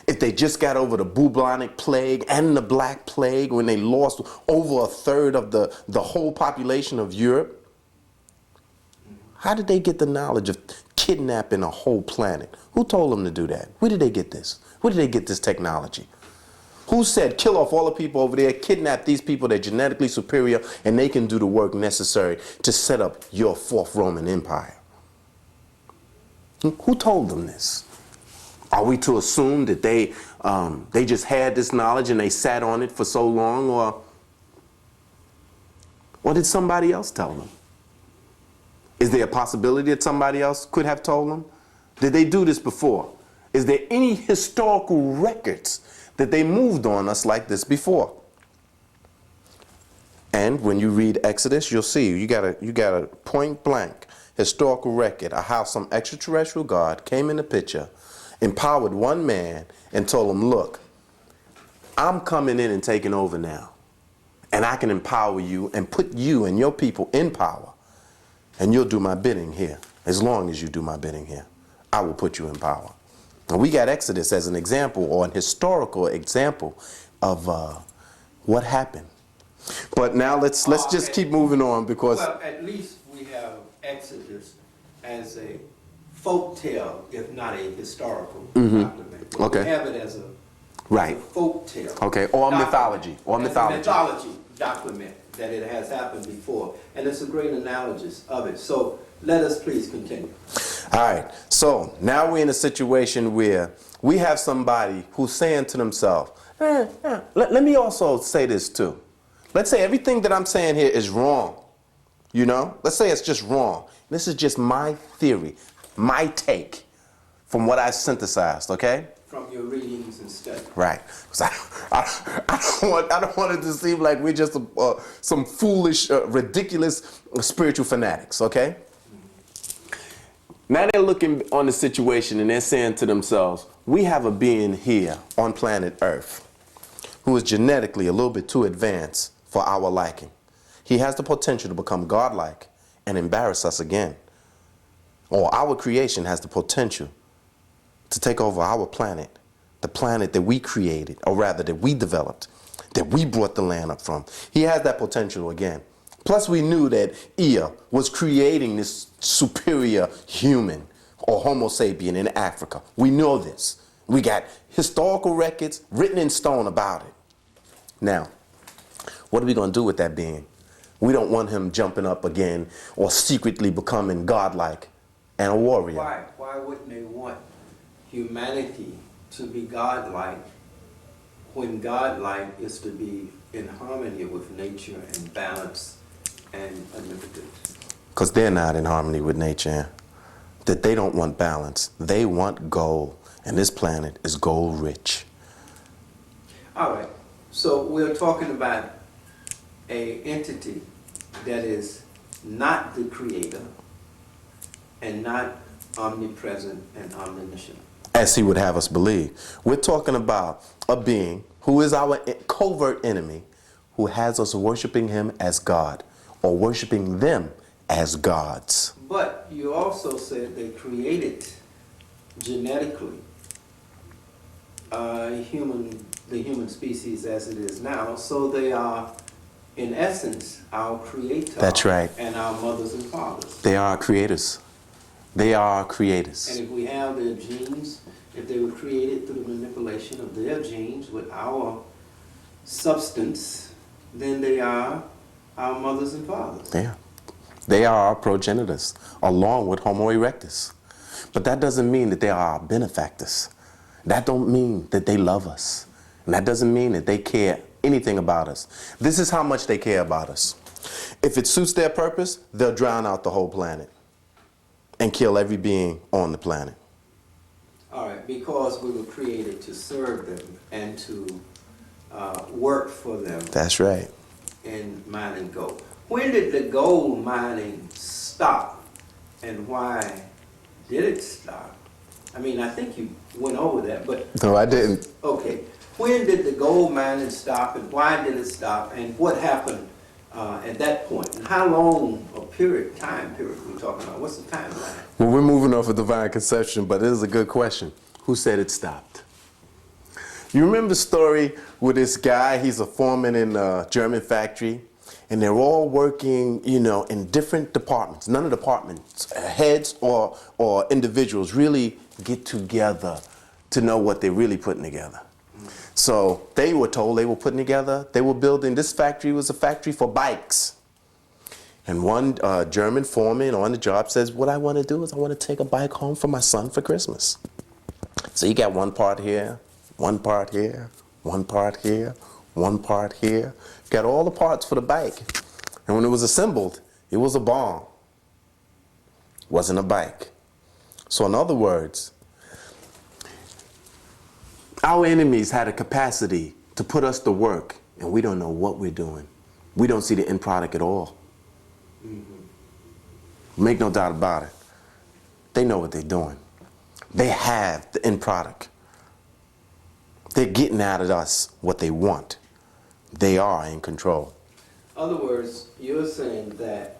if they just got over the bubonic plague and the black plague when they lost over a third of the whole population of Europe, how did they get the knowledge of kidnapping a whole planet? Who told them to do that? Where did they get this? Where did they get this technology? Who said kill off all the people over there, kidnap these people, they're genetically superior, and they can do the work necessary to set up your fourth Roman Empire? Who told them this? Are we to assume that they just had this knowledge and they sat on it for so long, or did somebody else tell them? Is there a possibility that somebody else could have told them? Did they do this before? Is there any historical records that they moved on us like this before? And when you read Exodus, you'll see you got a point blank historical record of how some extraterrestrial God came in the picture, empowered one man, and told him, look, I'm coming in and taking over now. And I can empower you and put you and your people in power. And you'll do my bidding here. As long as you do my bidding here, I will put you in power. And we got Exodus as an example, or an historical example of what happened. But now let's just keep moving on, because well, at least we have Exodus as a folk tale, if not a historical document. Okay. We have it as a right. folk tale. Okay, or document. mythology. Or as mythology. A mythology document that it has happened before. And it's a great analogous of it. So let us please continue. All right, so now we're in a situation where we have somebody who's saying to themselves, let me also say this too. Let's say everything that I'm saying here is wrong. You know, let's say it's just wrong. This is just my theory, my take from what I synthesized, okay? From your readings and studies. Right. Because I don't want it to seem like we're just some foolish, ridiculous spiritual fanatics, okay? Now they're looking on the situation and they're saying to themselves, we have a being here on planet Earth who is genetically a little bit too advanced for our liking. He has the potential to become godlike and embarrass us again. Or our creation has the potential to take over our planet, the planet that we created, or rather that we developed, that we brought the land up from. He has that potential again. Plus we knew that Ea was creating this superior human or Homo sapien in Africa. We know this. We got historical records written in stone about it. Now, what are we going to do with that being? We don't want him jumping up again or secretly becoming godlike and a warrior. Why wouldn't they want humanity to be godlike when godlike is to be in harmony with nature and balance and omnipotence? Because they're not in harmony with nature. That they don't want balance. They want gold. And this planet is gold rich. All right. So we're talking about an entity that is not the creator and not omnipresent and omniscient. As he would have us believe. We're talking about a being who is our covert enemy, who has us worshiping him as God, or worshiping them as gods. But you also said they created genetically the human species as it is now, so they are, in essence, our creator. That's right. And our mothers and fathers. They are creators. They are creators. And if we have their genes, if they were created through the manipulation of their genes with our substance, then they are our mothers and fathers. Yeah. They are our progenitors, along with Homo erectus. But that doesn't mean that they are our benefactors. That don't mean that they love us. And that doesn't mean that they care anything about us. This is how much they care about us. If it suits their purpose, they'll drown out the whole planet and kill every being on the planet. All right, because we were created to serve them and to work for them. That's right. In mining gold. When did the gold mining stop, and why did it stop? I mean, I think you went over that, but... No, I didn't. Okay. When did the gold mining stop, and why did it stop, and what happened at that point? And how long a time period are we talking about? What's the timeline? Well, we're moving off of divine conception, but it is a good question. Who said it stopped? You remember the story with this guy? He's a foreman in a German factory, and they're all working, you know, in different departments. None of the departments, heads or individuals really get together to know what they're really putting together. So they were told, they were putting together, they were building, this factory was a factory for bikes. And one German foreman on the job says, what I want to do is I want to take a bike home for my son for Christmas. So you got one part here, one part here, one part here, one part here. Got all the parts for the bike. And when it was assembled, it was a bomb. Wasn't a bike. So in other words, our enemies had a capacity to put us to work, and we don't know what we're doing. We don't see the end product at all. Make no doubt about it. They know what they're doing. They have the end product. They're getting out of us what they want. They are in control. In other words, you're saying that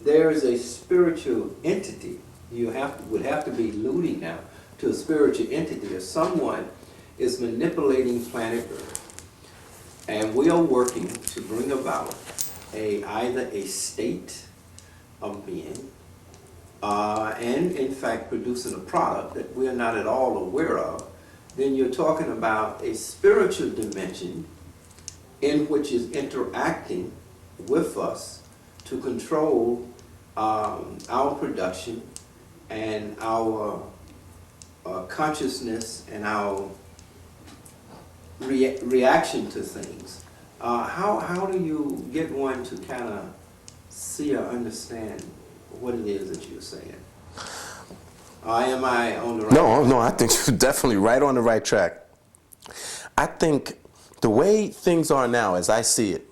there is a spiritual entity. Would have to be alluding now to a spiritual entity, or someone is manipulating planet Earth, and we are working to bring about either a state of being, and in fact producing a product that we are not at all aware of. Then you're talking about a spiritual dimension in which is interacting with us to control our production and our consciousness and our reaction to things. How do you get one to kind of see or understand what it is that you're saying? Am I on the right track? No, I think you're definitely right on the right track. I think the way things are now, as I see it,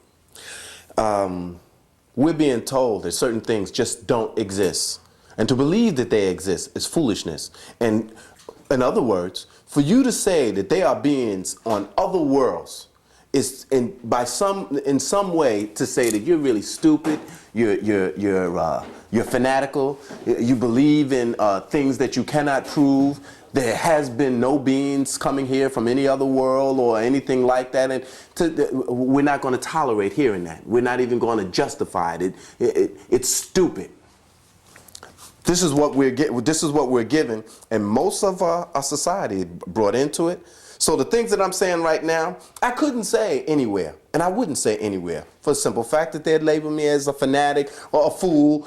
we're being told that certain things just don't exist. And to believe that they exist is foolishness. And in other words, for you to say that they are beings on other worlds is in some way to say that you're really stupid, you're fanatical, you believe in things that you cannot prove. There has been no beings coming here from any other world or anything like that, and we're not going to tolerate hearing that. We're not even going to justify it. It's stupid. This is what we're given, and most of our society brought into it. So the things that I'm saying right now, I couldn't say anywhere, and I wouldn't say anywhere, for the simple fact that they'd label me as a fanatic or a fool,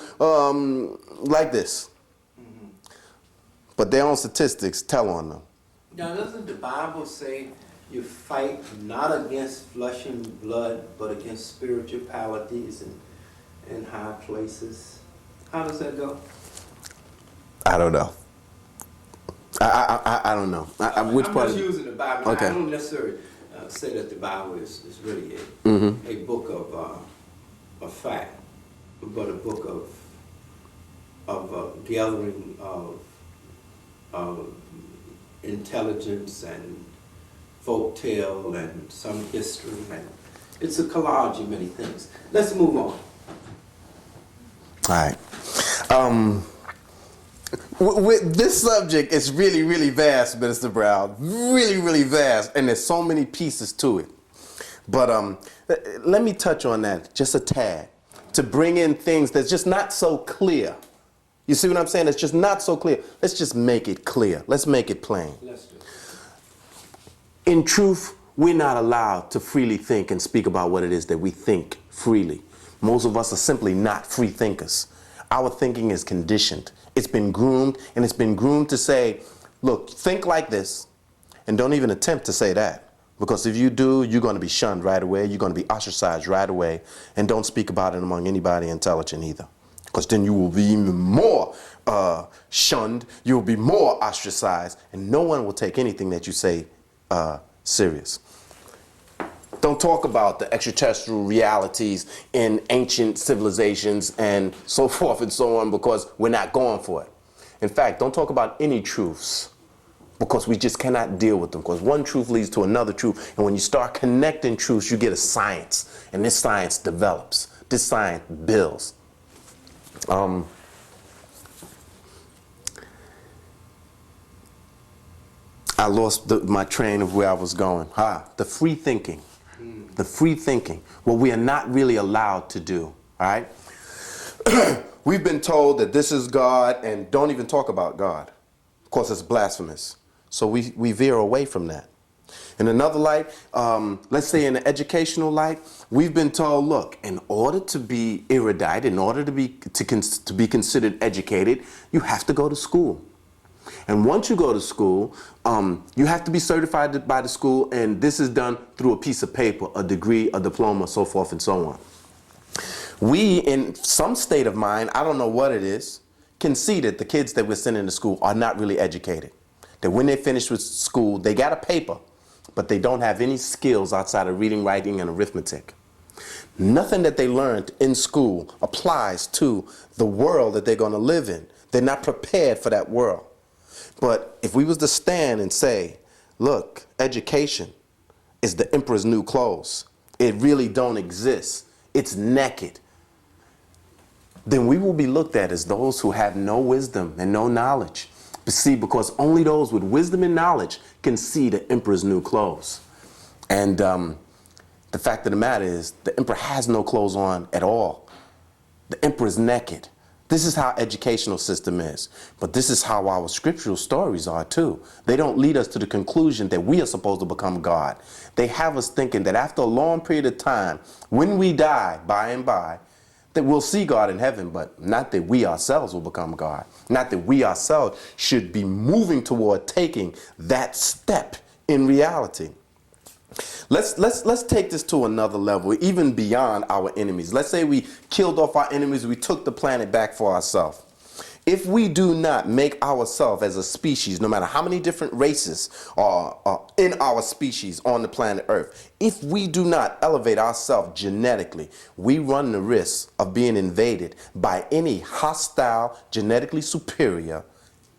like this. Mm-hmm. But their own statistics tell on them. Now, doesn't the Bible say you fight not against flesh and blood, but against spiritualities and high places? How does that go? I don't know. I don't know. Which I'm part? just using the Bible. Okay. I don't necessarily say that the Bible is really a book of fact, but a book of gathering of intelligence and folk tale and some history, and it's a collage of many things. Let's move on. All right. With this subject is really, really vast, Minister Brown. Really, really vast, and there's so many pieces to it. But let me touch on that just a tad to bring in things that's just not so clear. You see what I'm saying? It's just not so clear. Let's just make it clear. Let's make it plain. Let's do it. In truth, we're not allowed to freely think and speak about what it is that we think freely. Most of us are simply not free thinkers. Our thinking is conditioned. It's been groomed, and it's been groomed to say, look, think like this, and don't even attempt to say that. Because if you do, you're going to be shunned right away. You're going to be ostracized right away. And don't speak about it among anybody intelligent either. Because then you will be even more shunned. You will be more ostracized. And no one will take anything that you say serious. Don't talk about the extraterrestrial realities in ancient civilizations and so forth and so on, because we're not going for it. In fact, don't talk about any truths, because we just cannot deal with them, because one truth leads to another truth. And when you start connecting truths, you get a science, and this science develops. This science builds. I lost my train of where I was going. The free thinking. The free thinking, what we are not really allowed to do, all right? We've been told that this is God, and don't even talk about God. Of course, it's blasphemous. So we veer away from that. In another light, let's say in the educational light, we've been told, look, in order to be erudite, in order to be considered educated, you have to go to school. And once you go to school, you have to be certified by the school, and this is done through a piece of paper, a degree, a diploma, so forth and so on. We, in some state of mind, I don't know what it is, can see that the kids that we're sending to school are not really educated. That when they finish with school, they got a paper, but they don't have any skills outside of reading, writing, and arithmetic. Nothing that they learned in school applies to the world that they're going to live in. They're not prepared for that world. But if we was to stand and say, look, education is the emperor's new clothes, it really don't exist, it's naked, then we will be looked at as those who have no wisdom and no knowledge. But see, because only those with wisdom and knowledge can see the emperor's new clothes. And the fact of the matter is, the emperor has no clothes on at all. The emperor is naked. This is how educational system is. But this is how our scriptural stories are too. They don't lead us to the conclusion that we are supposed to become God. They have us thinking that after a long period of time, when we die, by and by, that we'll see God in heaven, but not that we ourselves will become God. Not that we ourselves should be moving toward taking that step in reality. Let's take this to another level, even beyond our enemies. Let's say we killed off our enemies, we took the planet back for ourselves. If we do not make ourselves as a species, no matter how many different races are in our species on the planet Earth, if we do not elevate ourselves genetically, we run the risk of being invaded by any hostile, genetically superior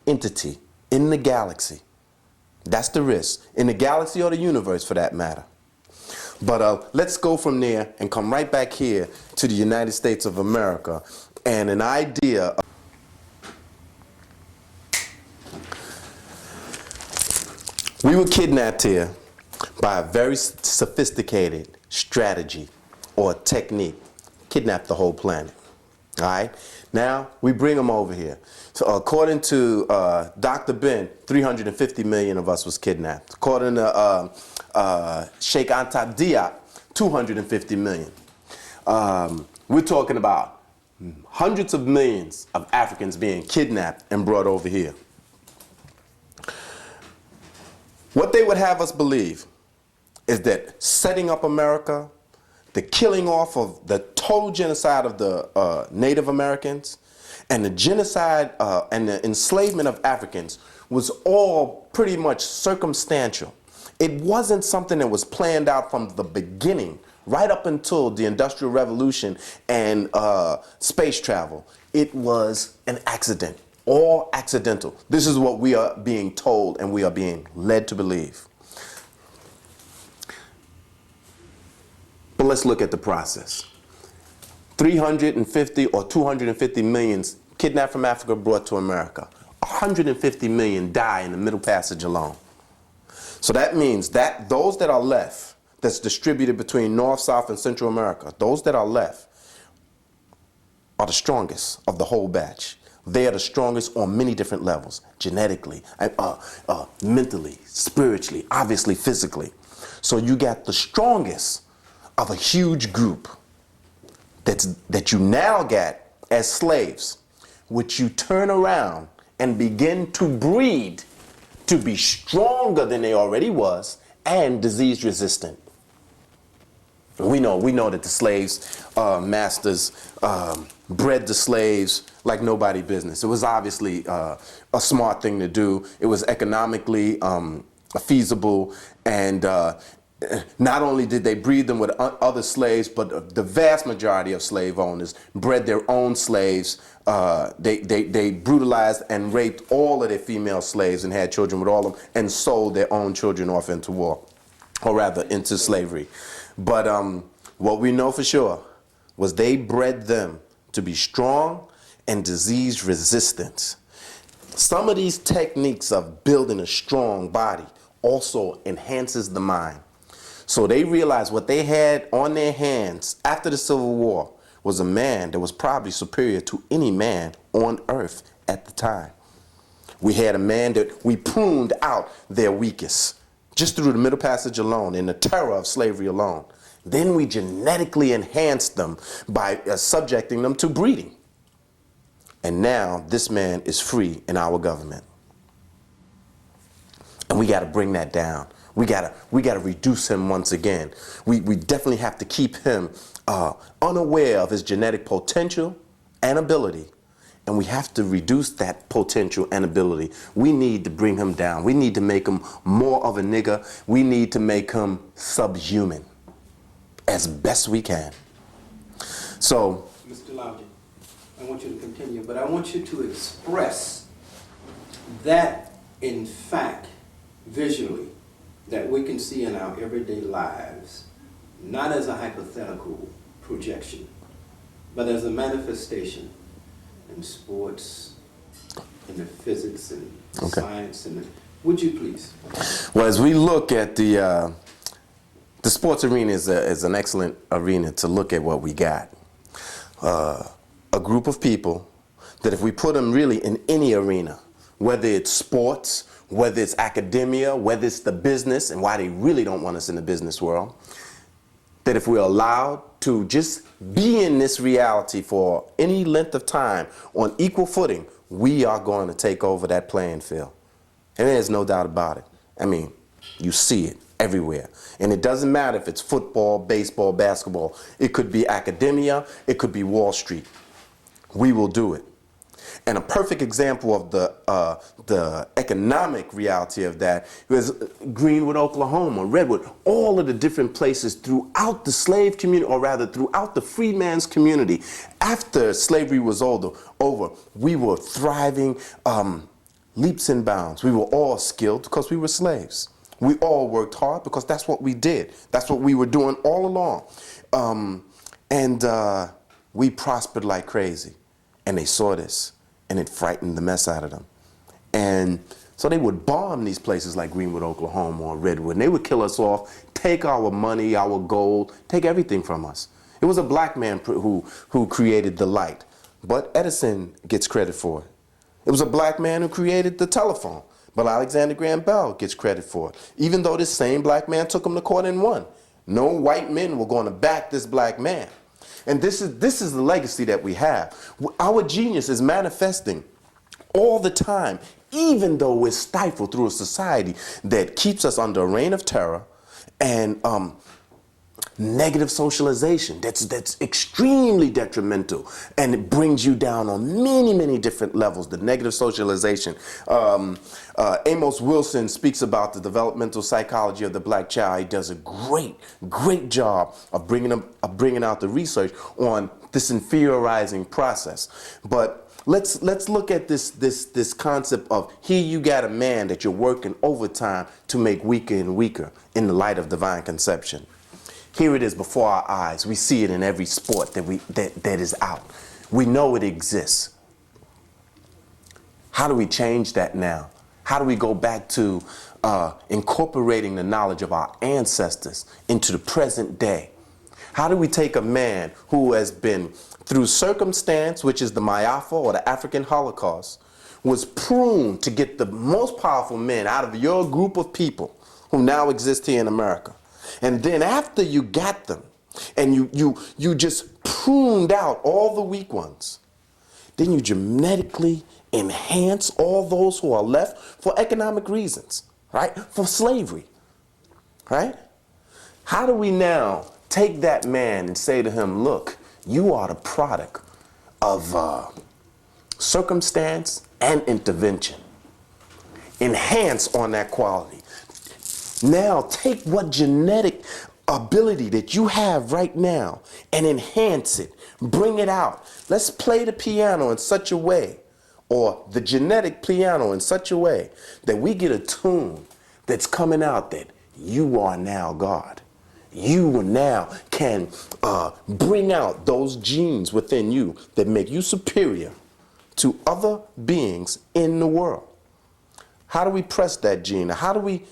entity in the galaxy. That's the risk, in the galaxy or the universe for that matter. But let's go from there and come right back here to the United States of America and an idea of we were kidnapped here by a very sophisticated strategy or technique. Kidnapped the whole planet. All right? Now, we bring them over here. So according to Dr. Ben, 350 million of us was kidnapped. According to Sheikh Tapvideo, 250 million. We're talking about hundreds of millions of Africans being kidnapped and brought over here. What they would have us believe is that setting up America, the killing off of the total genocide of the Native Americans, and the genocide and the enslavement of Africans was all pretty much circumstantial. It wasn't something that was planned out from the beginning, right up until the Industrial Revolution and space travel. It was an accident. All accidental. This is what we are being told and we are being led to believe. But let's look at the process. 350 or 250 millions kidnapped from Africa brought to America. 150 million die in the Middle Passage alone. So that means that those that are left, that's distributed between North, South, and Central America, those that are left are the strongest of the whole batch. They are the strongest on many different levels, genetically, mentally, spiritually, obviously physically. So you got the strongest of a huge group that you now got as slaves, which you turn around and begin to breed to be stronger than they already was and disease resistant. We know that the slaves, masters, bred the slaves like nobody business. It was obviously a smart thing to do. It was economically feasible, and not only did they breed them with other slaves, but the vast majority of slave owners bred their own slaves. They brutalized and raped all of their female slaves and had children with all of them and sold their own children off into war, or rather into slavery. But what we know for sure was they bred them to be strong and disease resistant. Some of these techniques of building a strong body also enhances the mind. So they realized what they had on their hands after the Civil War was a man that was probably superior to any man on earth at the time. We had a man that we pruned out their weakest just through the Middle Passage alone, in the terror of slavery alone. Then we genetically enhanced them by subjecting them to breeding. And now this man is free in our government. And we got to bring that down. We got to reduce him once again. We definitely have to keep him unaware of his genetic potential and ability. And we have to reduce that potential and ability. We need to bring him down. We need to make him more of a nigger. We need to make him subhuman as best we can. So, Mr. Loudon, I want you to continue, but I want you to express that, in fact, visually, that we can see in our everyday lives, not as a hypothetical projection, but as a manifestation in sports, in the physics and science. And would you please? Well, as we look at the sports arena is an excellent arena to look at what we got. A group of people that if we put them really in any arena, whether it's sports, whether it's academia, whether it's the business, and why they really don't want us in the business world, that if we're allowed to just be in this reality for any length of time on equal footing, we are going to take over that playing field. And there's no doubt about it. I mean, you see it everywhere. And it doesn't matter if it's football, baseball, basketball. It could be academia. It could be Wall Street. We will do it. And a perfect example of the economic reality of that was Greenwood, Oklahoma, Redwood, all of the different places throughout the slave community, or rather throughout the freedman's community. After slavery was over, we were thriving leaps and bounds. We were all skilled because we were slaves. We all worked hard because that's what we did. That's what we were doing all along. We prospered like crazy. And they saw this. And it frightened the mess out of them. And so they would bomb these places like Greenwood, Oklahoma, or Redwood, and they would kill us off, take our money, our gold, take everything from us. It was a black man who created the light, but Edison gets credit for it. It was a black man who created the telephone, but Alexander Graham Bell gets credit for it, even though this same black man took him to court and won. No white men were going to back this black man. And this is the legacy that we have. Our genius is manifesting all the time, even though we're stifled through a society that keeps us under a reign of terror and negative socialization that's extremely detrimental, and it brings you down on many different levels. The negative socialization. Amos Wilson speaks about the developmental psychology of the black child. He does a great job of bringing out the research on this inferiorizing process. But let's look at this concept of here you got a man that you're working overtime to make weaker and weaker in the light of divine conception. Here it is before our eyes. We see it in every sport that is out. We know it exists. How do we change that now? How do we go back to incorporating the knowledge of our ancestors into the present day? How do we take a man who has been through circumstance, which is the Mayafa or the African Holocaust, was pruned to get the most powerful men out of your group of people who now exist here in America? And then after you got them, and you just pruned out all the weak ones, then you genetically enhance all those who are left for economic reasons, right? For slavery, right? How do we now take that man and say to him, look, you are the product of circumstance and intervention. Enhance on that quality. Now take what genetic ability that you have right now and enhance it. Bring it out. Let's play the piano in such a way, or the genetic piano in such a way, that we get a tune that's coming out that you are now God. You now can bring out those genes within you that make you superior to other beings in the world. How do we press that gene? How do we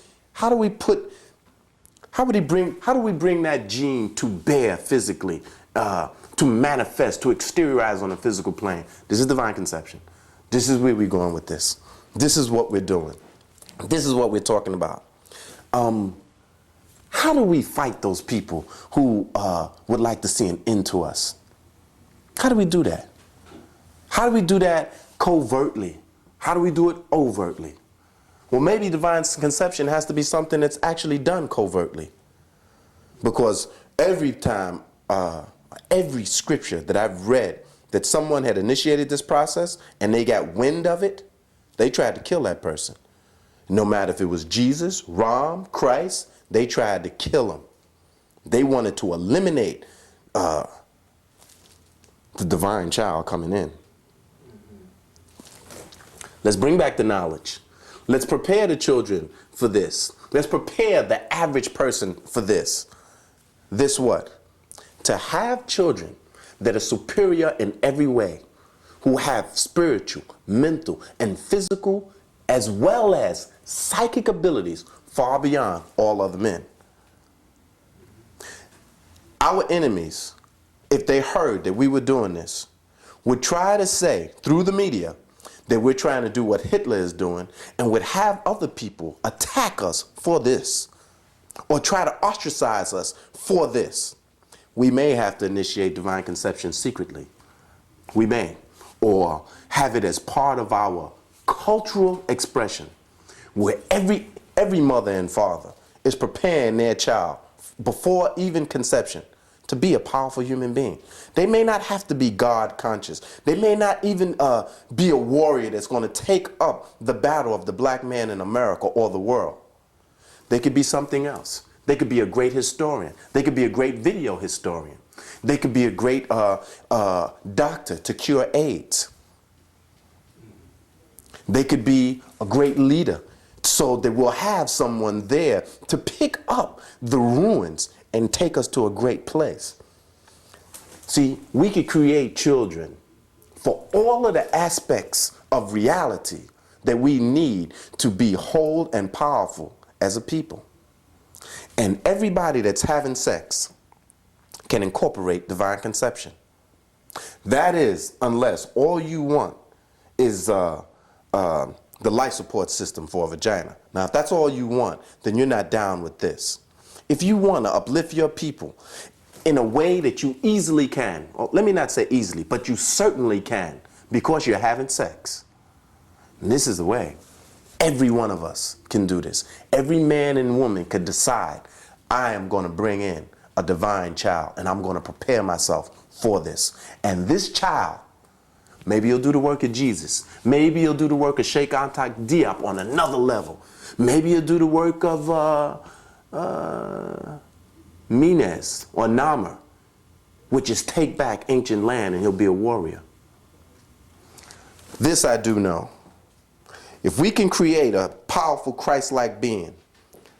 bring that gene to bear physically, to manifest, to exteriorize on a physical plane? This is divine conception. This is where we're going with this. This is what we're doing. This is what we're talking about. How do we fight those people who would like to see an end to us? How do we do that? How do we do that covertly? How do we do it overtly? Well, maybe divine conception has to be something that's actually done covertly. Because every time, every scripture that I've read that someone had initiated this process and they got wind of it, they tried to kill that person. No matter if it was Jesus, Ram, Christ, they tried to kill him. They wanted to eliminate the divine child coming in. Let's bring back the knowledge. Let's prepare the children for this. Let's prepare the average person for this. This what? To have children that are superior in every way, who have spiritual, mental, and physical, as well as psychic abilities far beyond all other men. Our enemies, if they heard that we were doing this, would try to say through the media that we're trying to do what Hitler is doing, and would have other people attack us for this, or try to ostracize us for this. We may have to initiate divine conception secretly. We may. Or have it as part of our cultural expression, where every mother and father is preparing their child before even conception to be a powerful human being. They may not have to be God conscious. They may not even be a warrior that's going to take up the battle of the black man in America or the world. They could be something else. They could be a great historian. They could be a great video historian. They could be a great doctor to cure AIDS. They could be a great leader, so that we'll have someone there to pick up the ruins and take us to a great place. See, we could create children for all of the aspects of reality that we need to be whole and powerful as a people. And everybody that's having sex can incorporate divine conception. That is, unless all you want is the life support system for a vagina. Now, if that's all you want, then you're not down with this. If you want to uplift your people in a way that you easily can, or let me not say easily, but you certainly can, because you're having sex. And this is the way. Every one of us can do this. Every man and woman could decide, I am going to bring in a divine child, and I'm going to prepare myself for this. And this child, maybe he'll do the work of Jesus. Maybe he'll do the work of Sheikh Anta Diop on another level. Maybe he'll do the work of Mines or Namr, which is take back ancient land, and he'll be a warrior. This I do know. If we can create a powerful Christ-like being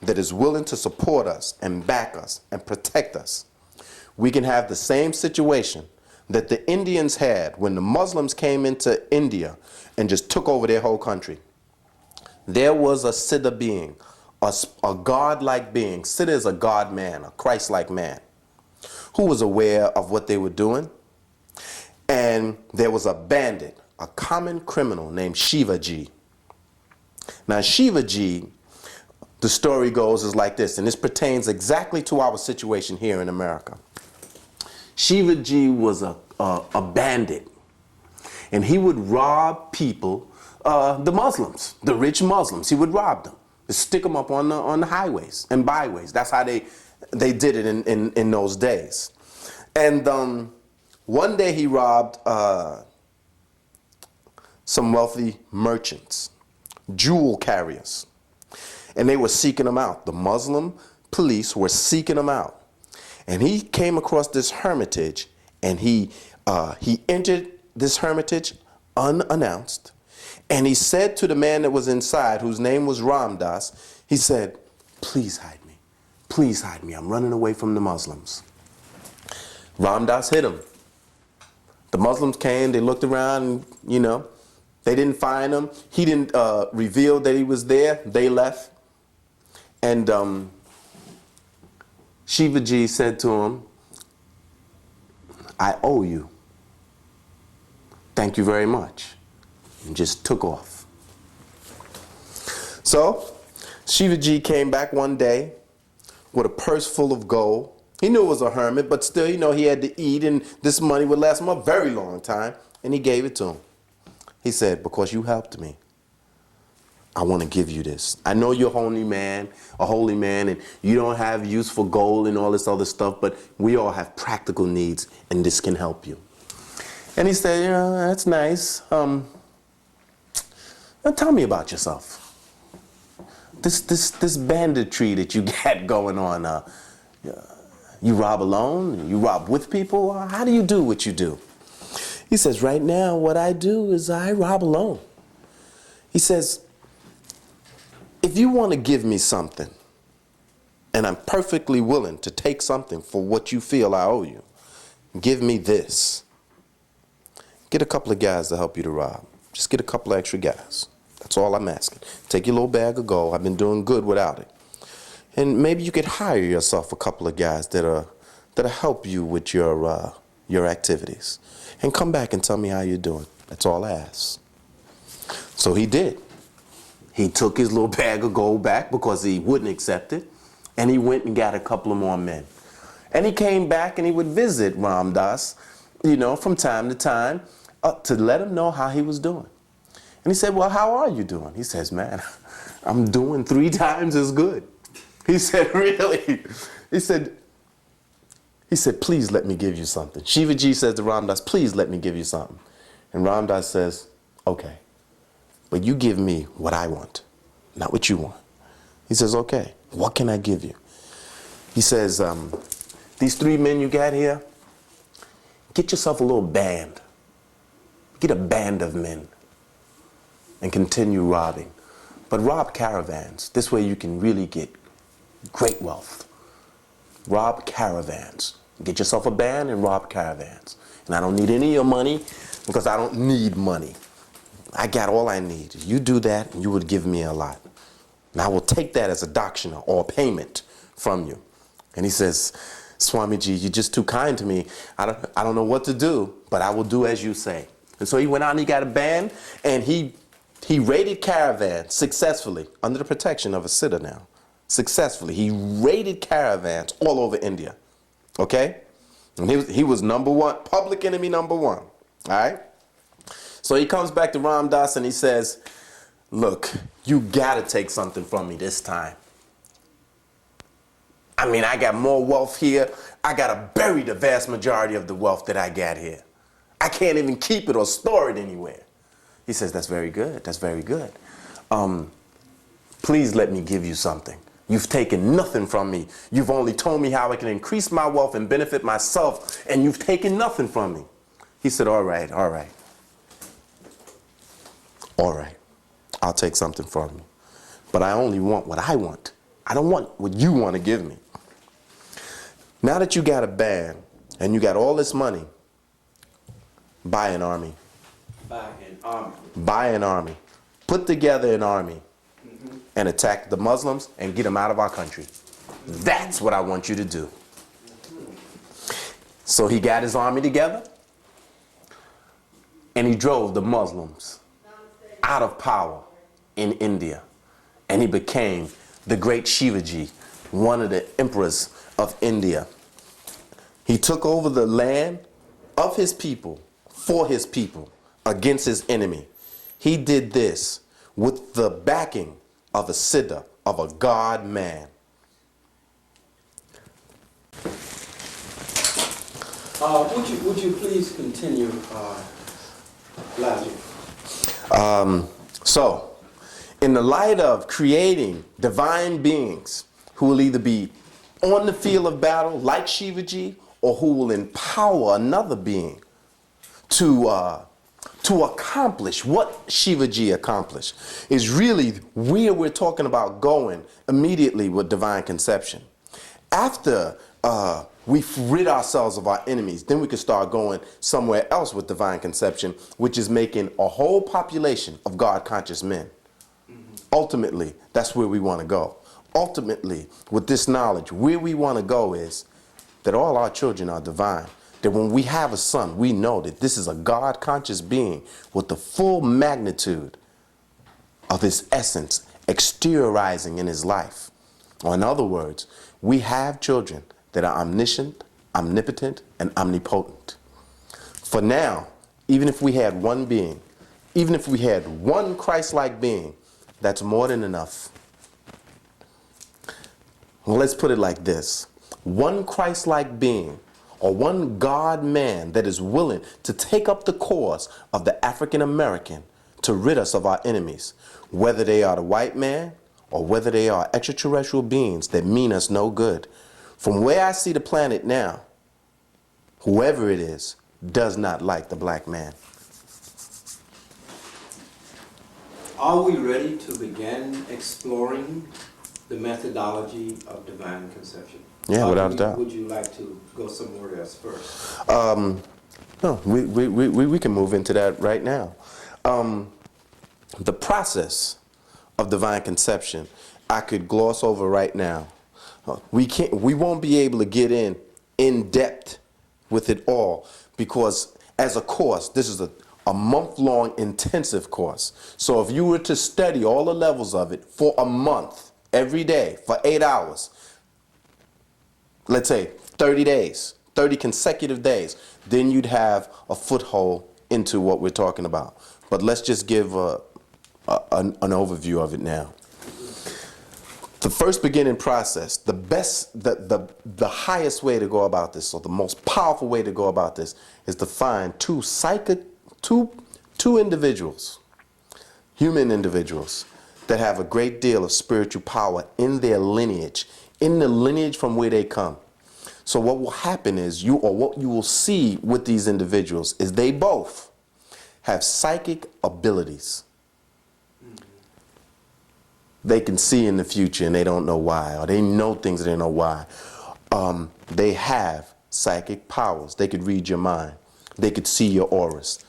that is willing to support us and back us and protect us, we can have the same situation that the Indians had when the Muslims came into India and just took over their whole country. There was a Siddha being, a God-like being. Siddha is a God man, a Christ-like man, who was aware of what they were doing. And there was a bandit, a common criminal named Shivaji. Now, Shivaji, the story goes, is like this, and this pertains exactly to our situation here in America. Shivaji was a bandit, and he would rob people, the Muslims, the rich Muslims. He would rob them, stick them up on the highways and byways. That's how they did it in those days. And one day he robbed some wealthy merchants, jewel carriers, and they were seeking him out. The Muslim police were seeking him out. And he came across this hermitage, and he entered this hermitage unannounced, and he said to the man that was inside, whose name was Ramdas, he said, please hide me. Please hide me. I'm running away from the Muslims. Ramdas hit him. The Muslims came, they looked around, and, they didn't find him. He didn't reveal that he was there. They left. And Shivaji said to him, I owe you. Thank you very much. And just took off. So Shivaji came back one day with a purse full of gold. He knew it was a hermit, but still, he had to eat, and this money would last him a very long time, and he gave it to him. He said, because you helped me, I want to give you this. I know you're a holy man, and you don't have use for gold and all this other stuff, but we all have practical needs, and this can help you. And he said, that's nice. Now tell me about yourself. This banditry that you got going on, you rob alone? You rob with people? How do you do what you do? He says, right now, what I do is I rob alone. He says, if you want to give me something, and I'm perfectly willing to take something for what you feel I owe you, give me this. Get a couple of guys to help you to rob. Just get a couple of extra guys. That's all I'm asking. Take your little bag of gold. I've been doing good without it. And maybe you could hire yourself a couple of guys that'll help you with your activities. And come back and tell me how you're doing. That's all I ask. So he did. He took his little bag of gold back because he wouldn't accept it. And he went and got a couple of more men. And he came back and he would visit Ram Dass, from time to time to let him know how he was doing. And he said, well, how are you doing? He says, man, I'm doing 3 times as good. He said, really? He said, please let me give you something. Shivaji says to Ram Dass, please let me give you something. And Ram Dass says, okay, but you give me what I want, not what you want. He says, okay, what can I give you? He says, these 3 men you got here, get yourself a little band. Get a band of men and continue robbing. But rob caravans. This way you can really get great wealth. Rob caravans. Get yourself a band and rob caravans. And I don't need any of your money because I don't need money. I got all I need. You do that and you would give me a lot. And I will take that as a dakshina or a payment from you. And he says, Swamiji, you're just too kind to me. I don't know what to do, but I will do as you say. And so he went out and he got a band and he raided caravans successfully under the protection of a sitter now. Successfully. He raided caravans all over India. Okay? And he was number 1, public enemy number 1. All right? So he comes back to Ram Dass and he says, look, you got to take something from me this time. I mean, I got more wealth here. I got to bury the vast majority of the wealth that I got here. I can't even keep it or store it anywhere. He says, that's very good. That's very good. Please let me give you something. You've taken nothing from me. You've only told me how I can increase my wealth and benefit myself, and you've taken nothing from me. He said, all right, all right. All right, I'll take something from you. But I only want what I want. I don't want what you want to give me. Now that you got a band and you got all this money, buy an army. Buy an army. Buy an army. Put together an army and attack the Muslims and get them out of our country. That's what I want you to do. So he got his army together and he drove the Muslims out of power in India. And he became the great Shivaji, one of the emperors of India. He took over the land of his people, for his people, against his enemy. He did this with the backing of a siddha, of a god man. Would you please continue, Latim? So, in the light of creating divine beings who will either be on the field of battle like Shivaji, or who will empower another being to accomplish what Shivaji accomplished, is really where we're talking about going immediately with divine conception. After we rid ourselves of our enemies, then we can start going somewhere else with divine conception, which is making a whole population of God-conscious men. Ultimately, that's where we want to go. Ultimately, with this knowledge, where we want to go is that all our children are divine. That when we have a son, we know that this is a God-conscious being with the full magnitude of his essence exteriorizing in his life. Or in other words, we have children that are omniscient, omnipotent, and omnipotent. For now, even if we had one being, even if we had one Christ-like being, that's more than enough. Well, let's put it like this. One Christ-like being, or one God-man that is willing to take up the cause of the African American to rid us of our enemies, whether they are the white man or whether they are extraterrestrial beings that mean us no good. From where I see the planet now, whoever it is does not like the black man. Are we ready to begin exploring the methodology of divine conception? Yeah, without a doubt. Would you like to go somewhere else first? No, we can move into that right now. The process of divine conception, I could gloss over right now. We won't be able to get in depth with it all because as a course, this is a month-long intensive course. So if you were to study all the levels of it for a month, every day, for 8 hours, let's say 30 days, 30 consecutive days, then you'd have a foothold into what we're talking about. But let's just give an overview of it now. The first beginning process, the highest way to go about this, or the most powerful way to go about this, is to find two individuals, human individuals, that have a great deal of spiritual power in their lineage, in the lineage from where they come. So what will happen is what you will see with these individuals is they both have psychic abilities. They can see in the future and they don't know why, or they know things and they don't know why. They have psychic powers. They could read your mind. They could see your auras.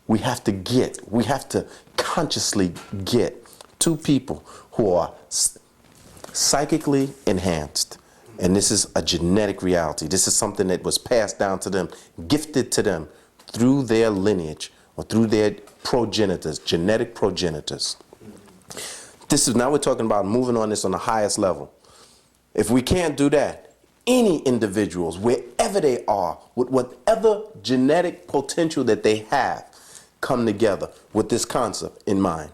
We have to consciously get two people who are psychically enhanced. And this is a genetic reality. This is something that was passed down to them, gifted to them through their lineage or through their progenitors, genetic progenitors. Now we're talking about moving on this on the highest level. If we can't do that, any individuals, wherever they are, with whatever genetic potential that they have, come together with this concept in mind.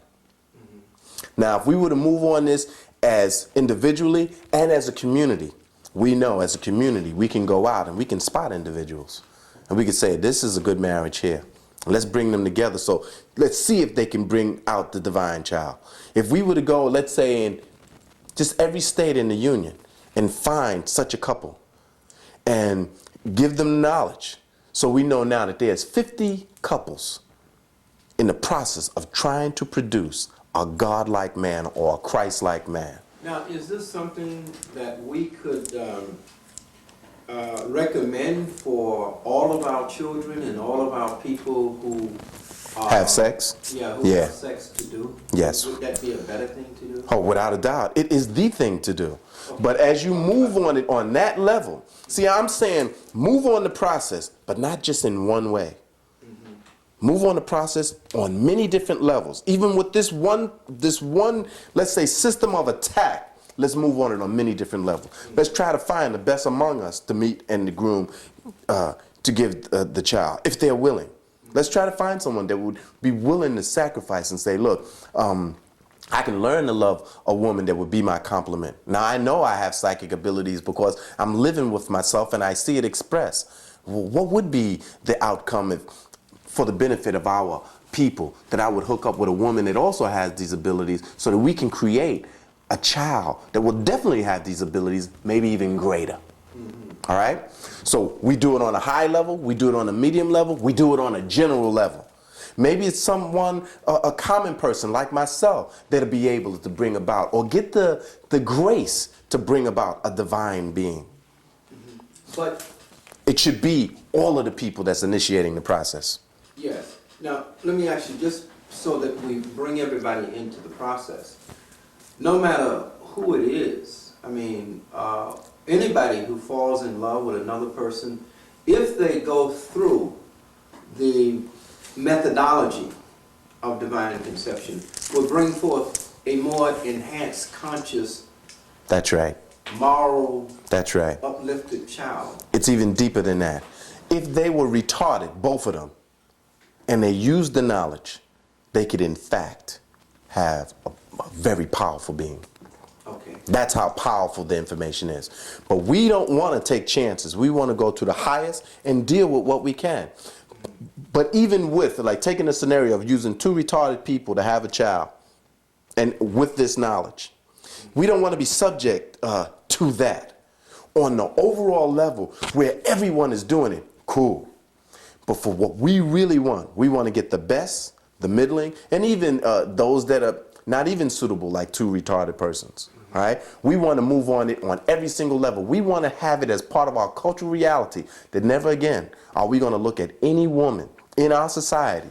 Now, if we were to move on this as individually and as a community, we know as a community we can go out and we can spot individuals. And we can say, this is a good marriage here. Let's bring them together. So let's see if they can bring out the divine child. If we were to go, let's say, in just every state in the union and find such a couple and give them knowledge. So we know now that there's 50 couples in the process of trying to produce a God-like man or a Christ-like man. Now, is this something that we could recommend for all of our children and all of our people who have sex? Yeah, who have sex to do? Yes. Would that be a better thing to do? Oh, without a doubt. It is the thing to do. Okay. But as you move on it on that level, see, I'm saying move on the process, but not just in one way. Move on the process on many different levels. Even with this one, let's say, system of attack, let's move on it on many different levels. Let's try to find the best among us to meet and to groom to give the child, if they're willing. Let's try to find someone that would be willing to sacrifice and say, look, I can learn to love a woman that would be my complement. Now, I know I have psychic abilities because I'm living with myself and I see it expressed. Well, what would be the outcome for the benefit of our people, that I would hook up with a woman that also has these abilities so that we can create a child that will definitely have these abilities, maybe even greater. All right? So we do it on a high level, we do it on a medium level, we do it on a general level. Maybe it's someone, a common person like myself, that'll be able to bring about or get the grace to bring about a divine being. But it should be all of the people that's initiating the process. Yes. Now, let me ask you, just so that we bring everybody into the process, no matter who it is, I mean, anybody who falls in love with another person, if they go through the methodology of divine conception, will bring forth a more enhanced, conscious, That's right. moral, That's right. uplifted child. It's even deeper than that. If they were retarded, both of them, and they used the knowledge, they could in fact have a very powerful being. Okay. That's how powerful the information is. But we don't want to take chances. We want to go to the highest and deal with what we can. But even with, like, taking a scenario of using two retarded people to have a child, and with this knowledge, we don't want to be subject to that. On the overall level, where everyone is doing it, cool. But for what we really want, we want to get the best, the middling, and even those that are not even suitable, like two retarded persons. All right? We want to move on it on every single level. We want to have it as part of our cultural reality that never again are we going to look at any woman in our society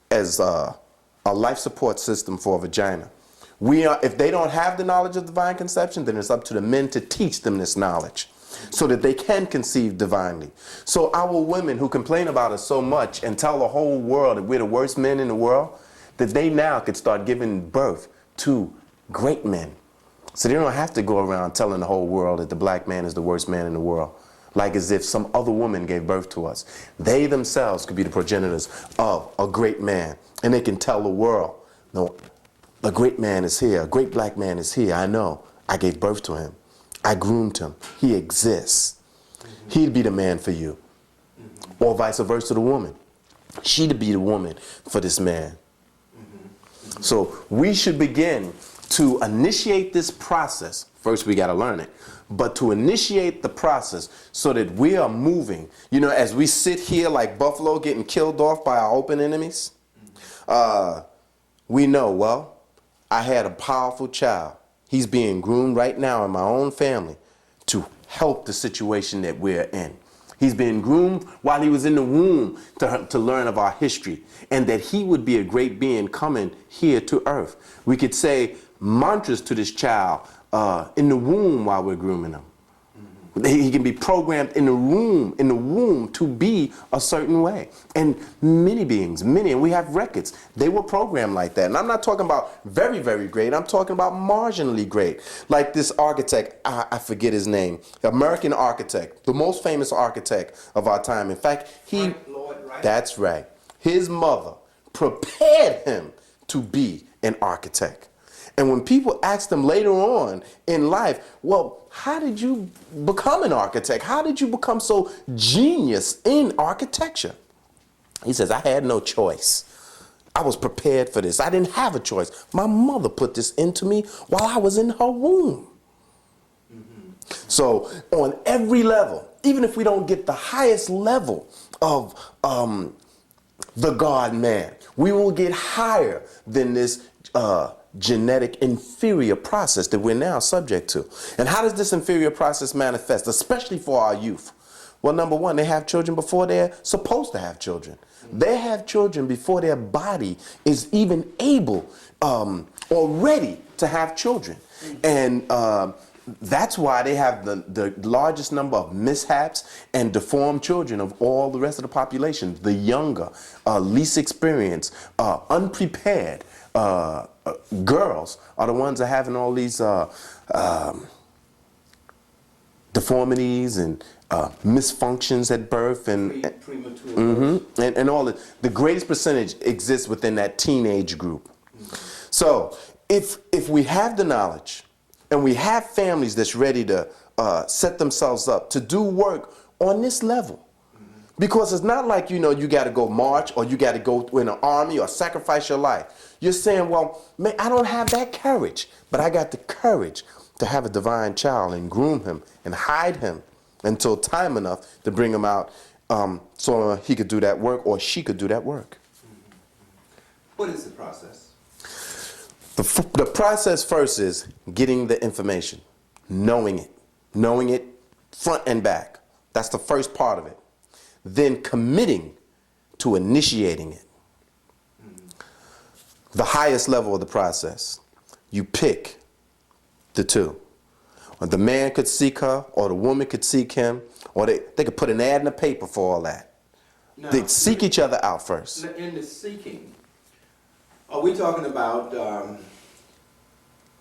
as a life support system for a vagina. If they don't have the knowledge of divine conception, then it's up to the men to teach them this knowledge so that they can conceive divinely. So our women who complain about us so much and tell the whole world that we're the worst men in the world, that they now could start giving birth to great men. So they don't have to go around telling the whole world that the black man is the worst man in the world, like as if some other woman gave birth to us. They themselves could be the progenitors of a great man, and they can tell the world, no, a great man is here, a great black man is here, I know, I gave birth to him, I groomed him, he exists. He'd be the man for you. Or vice versa, the woman. She'd be the woman for this man. So we should begin to initiate this process. First, we got to learn it. But to initiate the process so that we are moving, you know, as we sit here like buffalo getting killed off by our open enemies, we know, well, I had a powerful child. He's being groomed right now in my own family to help the situation that we're in. He's been groomed while he was in the womb to learn of our history, and that he would be a great being coming here to earth. We could say mantras to this child in the womb while we're grooming him. He can be programmed in the womb to be a certain way. And many beings, and we have records, they were programmed like that. And I'm not talking about very, very great. I'm talking about marginally great. Like this architect, I forget his name, the American architect, the most famous architect of our time. In fact, that's right. His mother prepared him to be an architect. And when people asked him later on in life, well, how did you become an architect? How did you become so genius in architecture? He says, I had no choice. I was prepared for this. I didn't have a choice. My mother put this into me while I was in her womb. So on every level, even if we don't get the highest level of the God man, we will get higher than this genetic inferior process that we're now subject to. And how does this inferior process manifest, especially for our youth? Well, number one, they have children before they're supposed to have children. They have children before their body is even able or ready to have children. And that's why they have the largest number of mishaps and deformed children of all the rest of the population. The younger, least experienced, unprepared girls are the ones that are having all these deformities and misfunctions at birth and premature and all that. The greatest percentage exists within that teenage group. So if we have the knowledge and we have families that's ready to set themselves up to do work on this level, because it's not like, you know, you got to go march or you got to go in an army or sacrifice your life. You're saying, well, man, I don't have that courage, but I got the courage to have a divine child and groom him and hide him until time enough to bring him out so he could do that work or she could do that work. What is the process? The process first is getting the information, knowing it front and back. That's the first part of it. Then committing to initiating it. The highest level of the process, you pick the two. Or the man could seek her, or the woman could seek him, or they could put an ad in the paper for all that. Now, they seek each other out first. In the seeking, are we talking about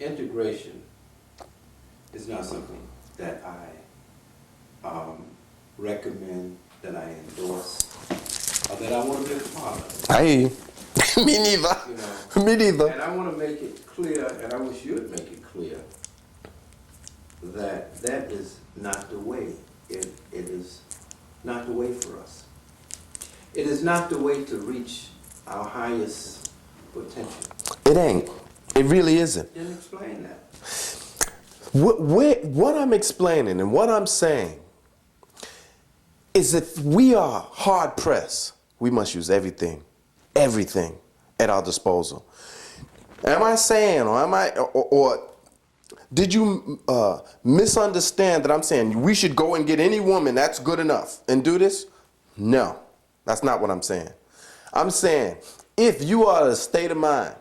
integration is not something that I recommend, that I endorse, or that I want to be a part of. I hear you. Me neither. You know, Me neither. and I want to make it clear, and I wish you would make it clear, that that is not the way. It is not the way for us. It is not the way to reach our highest potential. It ain't. It really isn't. Then explain that. What I'm explaining and what I'm saying is if we are hard pressed, we must use everything at our disposal. Am I saying, or did you misunderstand that I'm saying we should go and get any woman that's good enough and do this? No, that's not what I'm saying. I'm saying if you are in a state of mind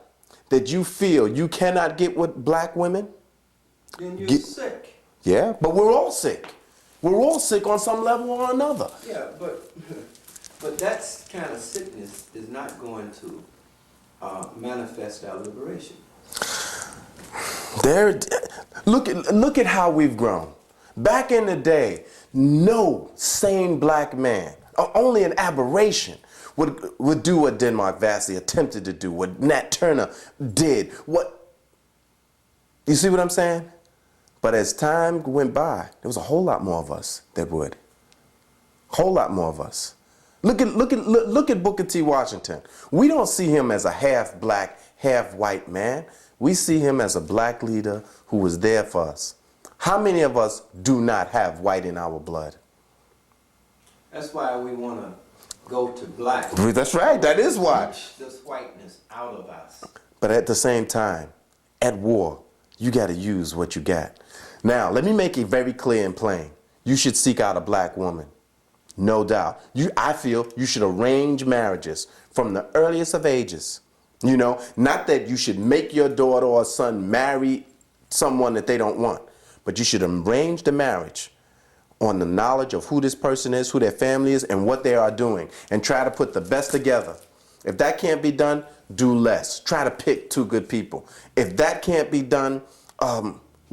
that you feel you cannot get with black women, Then you're sick. yeah, but we're all sick. We're all sick on some level or another. Yeah, but that kind of sickness is not going to manifest our liberation. Look at how we've grown. Back in the day, no sane black man, or only an aberration, would do what Denmark Vesey attempted to do, what Nat Turner did. You see what I'm saying? But as time went by, there was a whole lot more of us that would. Whole lot more of us. Look at Booker T. Washington. We don't see him as a half black, half white man. We see him as a black leader who was there for us. How many of us do not have white in our blood? That's why we want to go to black. That's right. That is why. Push this whiteness out of us. But at the same time, at war, you got to use what you got. Now, let me make it very clear and plain. You should seek out a black woman. No doubt. I feel you should arrange marriages from the earliest of ages. You know, not that you should make your daughter or son marry someone that they don't want, but you should arrange the marriage on the knowledge of who this person is, who their family is, and what they are doing, and try to put the best together. If that can't be done, do less. Try to pick two good people. If that can't be done,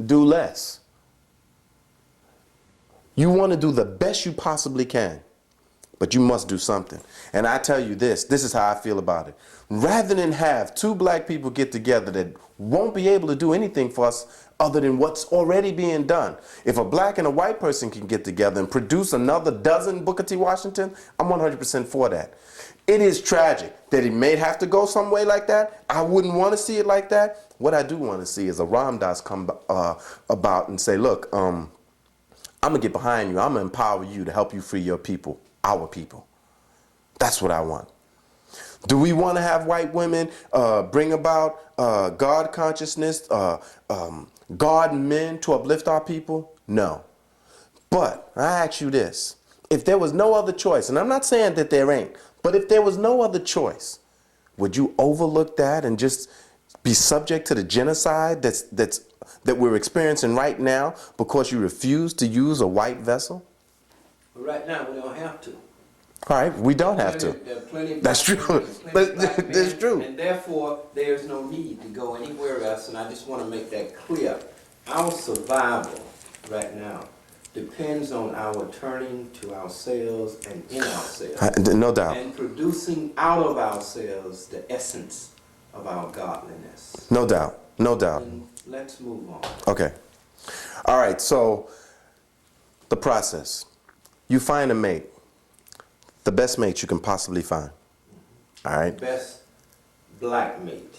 do less. You want to do the best you possibly can, but you must do something. And I tell you this is how I feel about it. Rather than have two black people get together that won't be able to do anything for us other than what's already being done. If a black and a white person can get together and produce another dozen Booker T. Washington, I'm 100% for that. It is tragic that it may have to go some way like that. I wouldn't want to see it like that. What I do want to see is a Ram Dass come about and say, look, I'm going to get behind you. I'm going to empower you to help you free your people, our people. That's what I want. Do we want to have white women bring about God consciousness, God men to uplift our people? No. But I ask you this. If there was no other choice, and I'm not saying that there ain't, but if there was no other choice, would you overlook that and just be subject to the genocide that we're experiencing right now because you refuse to use a white vessel? But right now, we don't have to. All right, we don't have to. There are plenty of That's black true. women, plenty But of black men, that's true. And therefore, there's no need to go anywhere else. And I just want to make that clear. Our survival right now depends on our turning to ourselves and in ourselves. No doubt. And producing out of ourselves the essence of our godliness. No doubt. No doubt. And let's move on. Okay. All right, so the process. You find a mate. The best mate you can possibly find. All right? Best black mate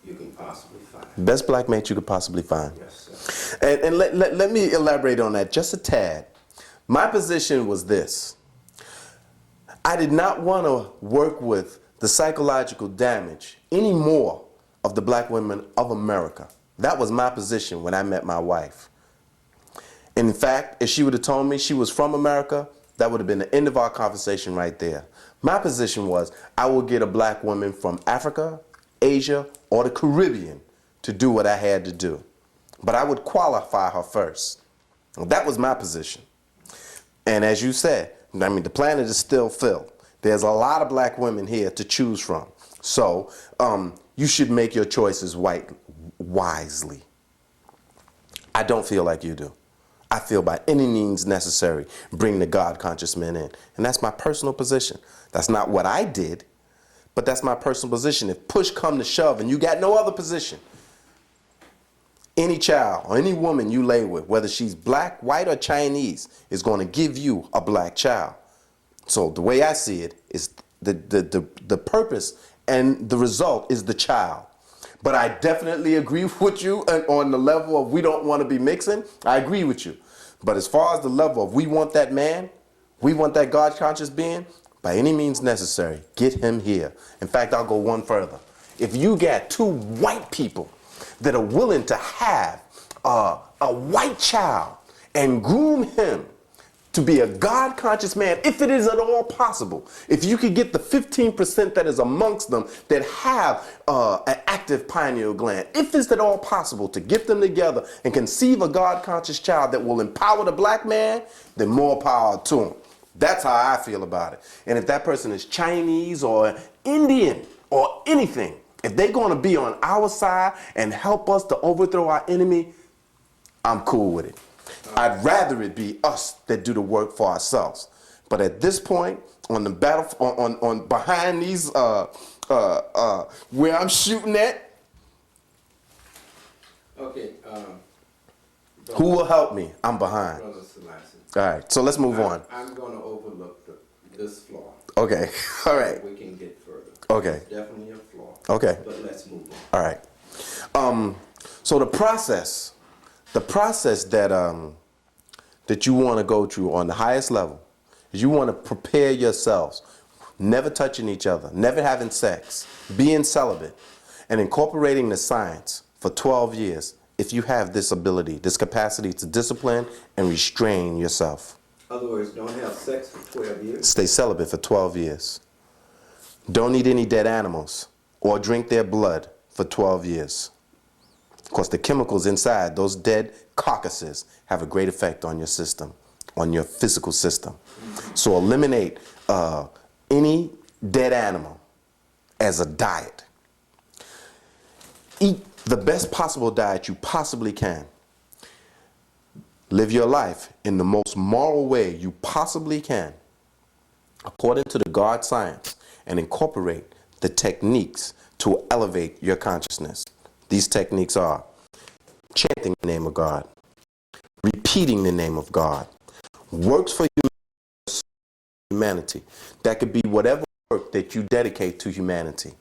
you can possibly find. Best black mate you could possibly find. Yes, sir. And let me elaborate on that just a tad. My position was this. I did not want to work with the psychological damage anymore of the black women of America. That was my position when I met my wife. In fact, if she would have told me she was from America, that would have been the end of our conversation right there. My position was I would get a black woman from Africa, Asia, or the Caribbean to do what I had to do. But I would qualify her first. That was my position. And as you said, I mean, the planet is still filled. There's a lot of black women here to choose from. So you should make your choices wisely. I don't feel like you do. I feel by any means necessary, bring the God-conscious men in. And that's my personal position. That's not what I did, but that's my personal position. If push come to shove and you got no other position, any child or any woman you lay with, whether she's black, white, or Chinese, is going to give you a black child. So the way I see it is the purpose and the result is the child. But I definitely agree with you on the level of we don't want to be mixing. I agree with you. But as far as the level of we want that man, we want that God-conscious being, by any means necessary, get him here. In fact, I'll go one further. If you get two white people that are willing to have a white child and groom him to be a God-conscious man, if it is at all possible, if you could get the 15% that is amongst them that have an active pineal gland, if it's at all possible to get them together and conceive a God-conscious child that will empower the black man, then more power to him. That's how I feel about it. And if that person is Chinese or Indian or anything, if they're going to be on our side and help us to overthrow our enemy, I'm cool with it. I'd rather it be us that do the work for ourselves. But at this point, on the battle, on behind these, where I'm shooting at, Okay. who will help me? I'm behind. Brother Selassie. All right, so let's move on. I'm going to overlook this flaw. Okay, all right. We can get further. Okay. It's definitely a flaw. Okay. But let's move on. All right. So the process that you want to go through on the highest level is you want to prepare yourselves, never touching each other, never having sex, being celibate, and incorporating the science for 12 years if you have this ability, this capacity to discipline and restrain yourself. In other words, don't have sex for 12 years. Stay celibate for 12 years. Don't eat any dead animals or drink their blood for 12 years. Of course, the chemicals inside those dead carcasses have a great effect on your system, on your physical system. So eliminate any dead animal as a diet. Eat the best possible diet you possibly can. Live your life in the most moral way you possibly can, according to the God science, and incorporate the techniques to elevate your consciousness. These techniques are chanting the name of God, repeating the name of God, works for humanity. That could be whatever work that you dedicate to humanity.